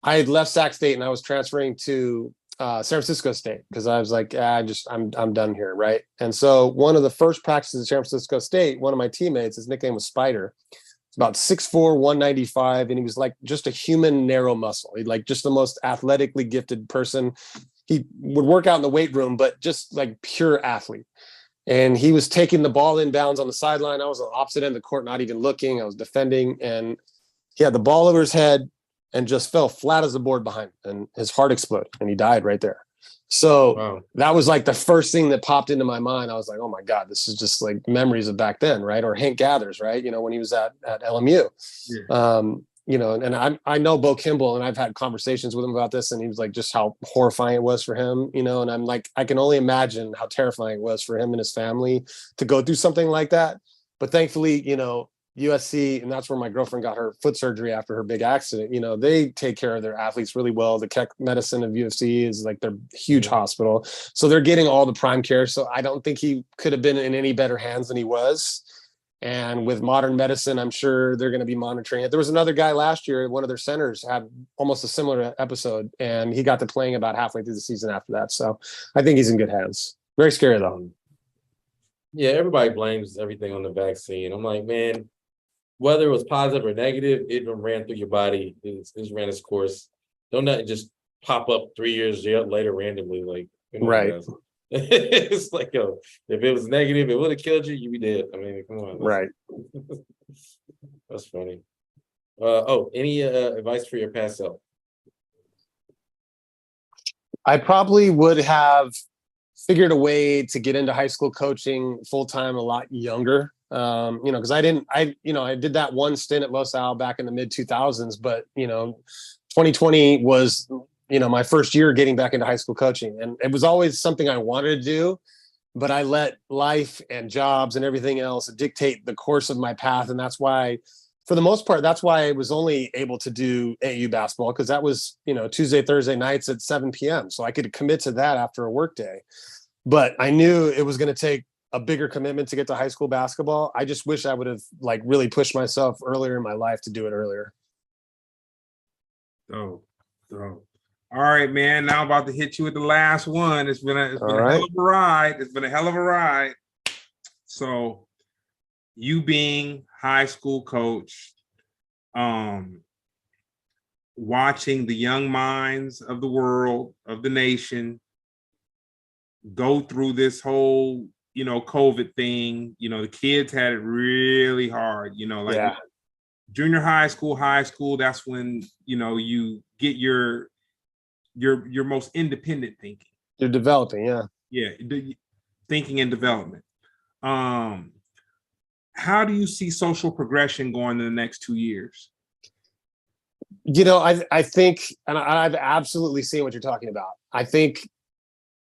I had left Sac State and I was transferring to San Francisco State, because I was like, I'm done here, right? And so one of the first practices at San Francisco State, one of my teammates, his nickname was Spider. It's about 6'4", 195, and he was like just a human narrow muscle. He like just the most athletically gifted person. He would work out in the weight room, but just like pure athlete. And he was taking the ball inbounds on the sideline. I was on the opposite end of the court, not even looking. I was defending, and he had the ball over his head and just fell flat as a board behind him, and his heart exploded and he died right there. So Wow. that was like the first thing that popped into my mind. I was like, oh my God, this is just like memories of back then, right? Or Hank Gathers, right? You know, when he was at LMU. Yeah. You know, and I know Bo Kimball, and I've had conversations with him about this, and he was like just how horrifying it was for him, you know, and I'm like, I can only imagine how terrifying it was for him and his family to go through something like that. But thankfully, you know, USC, and that's where my girlfriend got her foot surgery after her big accident. You know, they take care of their athletes really well. The Keck Medicine of UFC is like their huge hospital. So they're getting all the prime care. So I don't think he could have been in any better hands than he was. And with modern medicine, I'm sure they're going to be monitoring it. There was another guy last year, one of their centers had almost a similar episode, and he got to playing about halfway through the season after that. So I think he's in good hands. Very scary though. Yeah, everybody blames everything on the vaccine. I'm like, man, whether it was positive or negative, it ran through your body. It's ran its course. Don't nothing just pop up 3 years later randomly. Like, come on, Right. guys. It's like, yo, if it was negative, it would have killed you. You'd be dead. I mean, come on. Right. That's funny. Any advice for your past self? I probably would have figured a way to get into high school coaching full time a lot younger. You know, because I did that one stint at Los Al back in the mid 2000s, but you know, 2020 was, you know, my first year getting back into high school coaching, and it was always something I wanted to do, but I let life and jobs and everything else dictate the course of my path, and that's why, for the most part, that's why I was only able to do AU basketball, because that was, you know, Tuesday, Thursday nights at 7 p.m. So I could commit to that after a work day. But I knew it was going to take a bigger commitment to get to high school basketball. I just wish I would have like really pushed myself earlier in my life to do it earlier. So. All right, man. Now I'm about to hit you with the last one. It's been a hell of a ride. It's been a hell of a ride. So, you being high school coach, watching the young minds of the world, of the nation, go through this whole, you know, COVID thing. You know, the kids had it really hard. You know, like junior high school, that's when, you know, you get your most independent thinking. You're developing, thinking and development. How do you see social progression going in the next 2 years? You know, I think, and I've absolutely seen what you're talking about. I think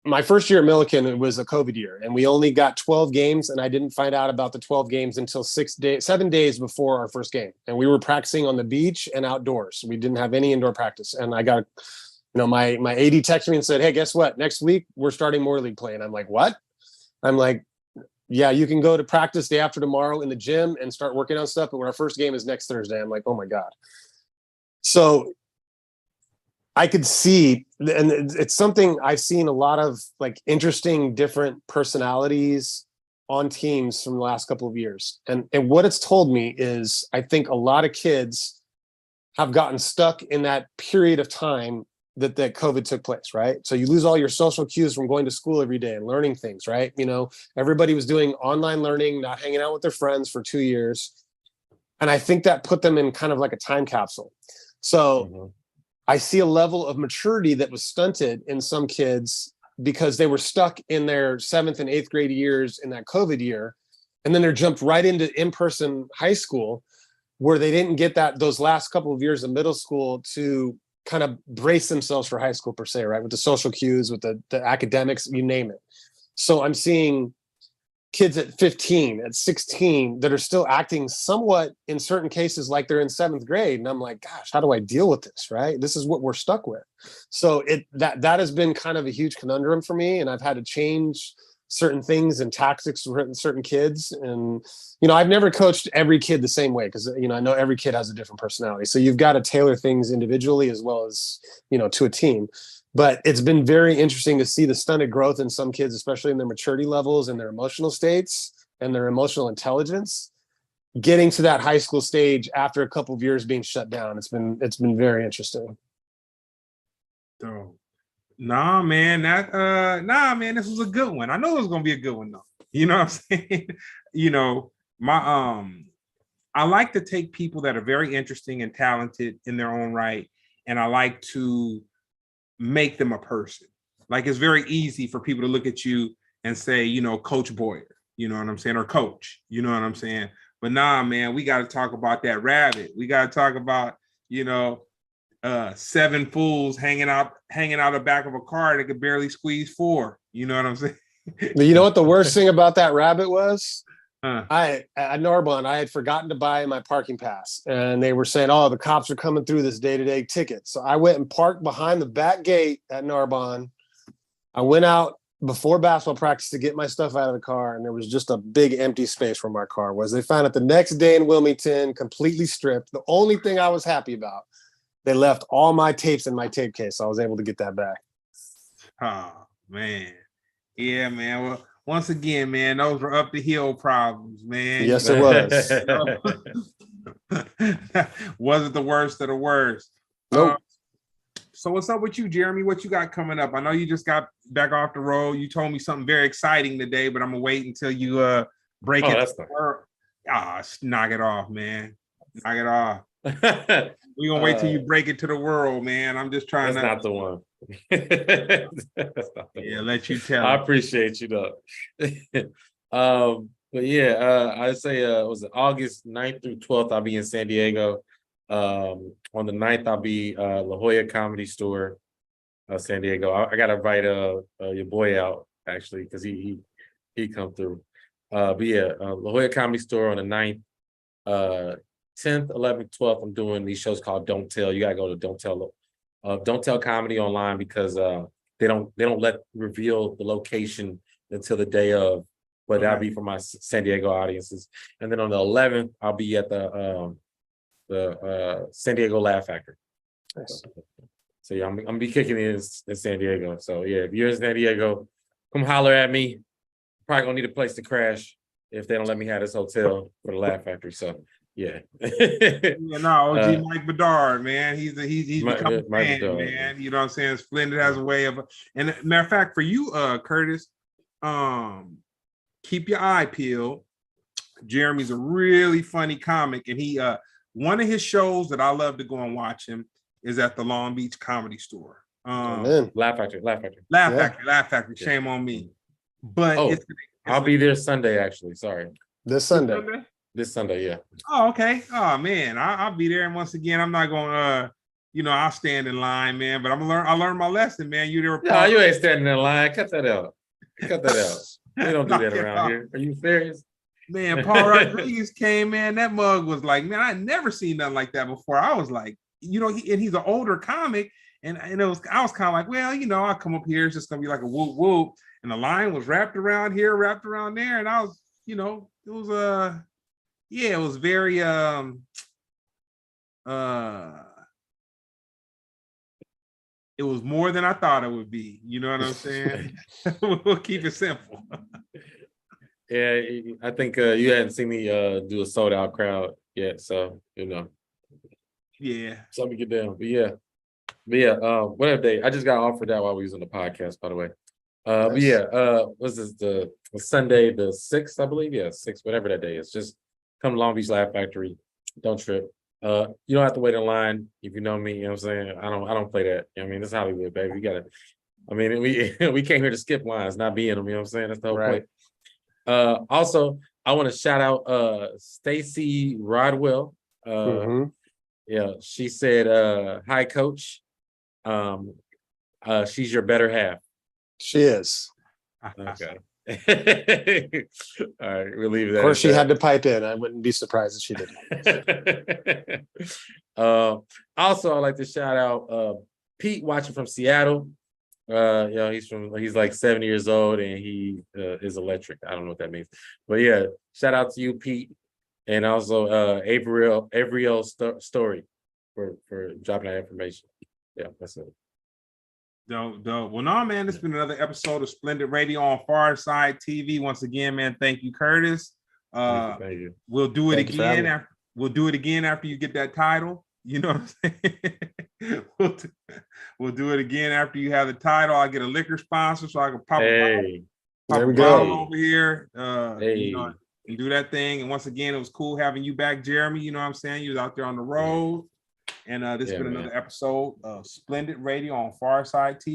my first year at Millikan, it was a COVID year, and we only got 12 games, and I didn't find out about the 12 games until 7 days before our first game. And we were practicing on the beach and outdoors. We didn't have any indoor practice. And I got, you know, my AD texted me and said, hey, guess what? Next week, we're starting more league play. And I'm like, what? I'm like, yeah, you can go to practice day after tomorrow in the gym and start working on stuff. But when our first game is next Thursday, I'm like, oh my God. So I could see, and it's something I've seen a lot of like interesting, different personalities on teams from the last couple of years. And what it's told me is I think a lot of kids have gotten stuck in that period of time that COVID took place, right? So you lose all your social cues from going to school every day and learning things, right? You know, everybody was doing online learning, not hanging out with their friends for 2 years. And I think that put them in kind of like a time capsule. So I see a level of maturity that was stunted in some kids because they were stuck in their 7th and 8th grade years in that COVID year. And then they're jumped right into in-person high school where they didn't get those last couple of years of middle school to kind of brace themselves for high school per se, right? With the social cues, with the academics, you name it. So I'm seeing kids at 15, at 16 that are still acting somewhat in certain cases like they're in 7th grade. And I'm like, gosh, how do I deal with this, right? This is what we're stuck with. So that has been kind of a huge conundrum for me. And I've had to change certain things and tactics for certain kids. And, you know, I've never coached every kid the same way because, you know, I know every kid has a different personality. So you've got to tailor things individually as well as, you know, to a team. But it's been very interesting to see the stunted growth in some kids, especially in their maturity levels and their emotional states and their emotional intelligence, getting to that high school stage after a couple of years being shut down. It's been very interesting. So, nah, man, this was a good one. I know it was gonna be a good one though. You know what I'm saying? You know, I like to take people that are very interesting and talented in their own right, and I like to make them a person, like it's very easy for people to look at you and say, you know, Coach Boyer, you know what I'm saying, or Coach, you know what I'm saying. But nah, man, we got to talk about that rabbit. We got to talk about, you know, 7 fools hanging out the back of a car that could barely squeeze 4. You know what I'm saying? You know what the worst thing about that rabbit was? Huh. At Narbonne, I had forgotten to buy my parking pass, and they were saying, "Oh, the cops are coming through this day-to-day ticket." So I went and parked behind the back gate at Narbonne. I went out before basketball practice to get my stuff out of the car, and there was just a big empty space where my car was. They found it the next day in Wilmington, completely stripped. The only thing I was happy about, they left all my tapes in my tape case, so I was able to get that back. Oh man, yeah, man. Well, once again, man, those were up the hill problems, man. Yes, it was. Wasn't the worst of the worst. Nope. So what's up with you, Jeremy? What you got coming up? I know you just got back off the road. You told me something very exciting today, but I'm gonna wait until you break it. Knock it off, man. Knock it off. We're gonna wait till you break it to the world, man. I'm just trying That's to not the one. Let you tell. I appreciate you though. But yeah, I'd say was it August 9th through 12th, I'll be in San Diego. On the 9th, I'll be La Jolla Comedy Store, San Diego. I gotta invite your boy out actually, because he come through. But yeah, La Jolla Comedy Store on the 9th. 10th, 11th, 12th, I'm doing these shows called Don't Tell. You gotta go to Don't Tell Comedy online, because they don't reveal the location until the day of, but that'll be for my San Diego audiences. And then on the 11th, I'll be at the San Diego Laugh Factory. Nice. So yeah, I'm gonna be kicking in San Diego. So yeah, if you're in San Diego, come holler at me. Probably gonna need a place to crash if they don't let me have this hotel for the Laugh Factory. So yeah. OG Mike Bedard, man. He's become a fan, Bedard, man. You know what I'm saying? Splendid has a way of, and matter of fact, for you, Curtis, keep your eye peeled. Jeremy's a really funny comic, and he one of his shows that I love to go and watch him is at the Long Beach Comedy Store. Laugh Factory. Laugh Factory. Shame on me. But I'll be there Sunday, actually. Sorry. This Sunday. This Sunday, yeah. Oh, okay. Oh man, I'll be there. And once again, I'm not gonna I'll stand in line, man. But I learned my lesson, man. You ain't standing in line. Cut that out. We don't do that around here. Are you serious? Man, Paul Rodriguez came, man. That mug was like, man, I never seen nothing like that before. I was like, and he's an older comic, and I was kind of like, well, I'll come up here. It's just gonna be like a whoop whoop, and the line was wrapped around here, wrapped around there, and I was, it was it was very it was more than I thought it would be. You know what I'm saying? We'll keep it simple. Yeah, I think you hadn't seen me do a sold out crowd yet, so Yeah. So let me get down. But yeah, whatever day. I just got offered that while we was on the podcast, by the way. Nice. But yeah, what's this, the Sunday the 6th, I believe? Yeah, 6th, whatever that day is. Just come to Long Beach Laugh Factory. Don't trip. You don't have to wait in line if you know me, you know what I'm saying? I don't play that. I mean, it's Hollywood, baby. We came here to skip lines, not be in them, you know what I'm saying? That's the whole point. Also, I want to shout out Stacy Rodwell. Yeah, she said, hi, coach. She's your better half. She is. Okay. All right, we'll leave that. Of course, she had to pipe in. I wouldn't be surprised if she didn't. Also, I'd like to shout out Pete, watching from Seattle. He's like 70 years old, and he is electric. I don't know what that means, but yeah, shout out to you, Pete, and also Avriel Story for dropping that information. Yeah, that's it. Dope. Well, no, man, it's been another episode of Splendid Radio on PharcydeTv. Once again, man, thank you, Curtis. Thank you. We'll do it again. We'll do it again after you get that title. You know what I'm saying? We'll do it again after you have the title. I'll get a liquor sponsor so I can pop a bottle over here. And do that thing. And once again, it was cool having you back, Jeremy. You know what I'm saying? You was out there on the road. And this has been another episode of Splendid Radio on PharcydeTv.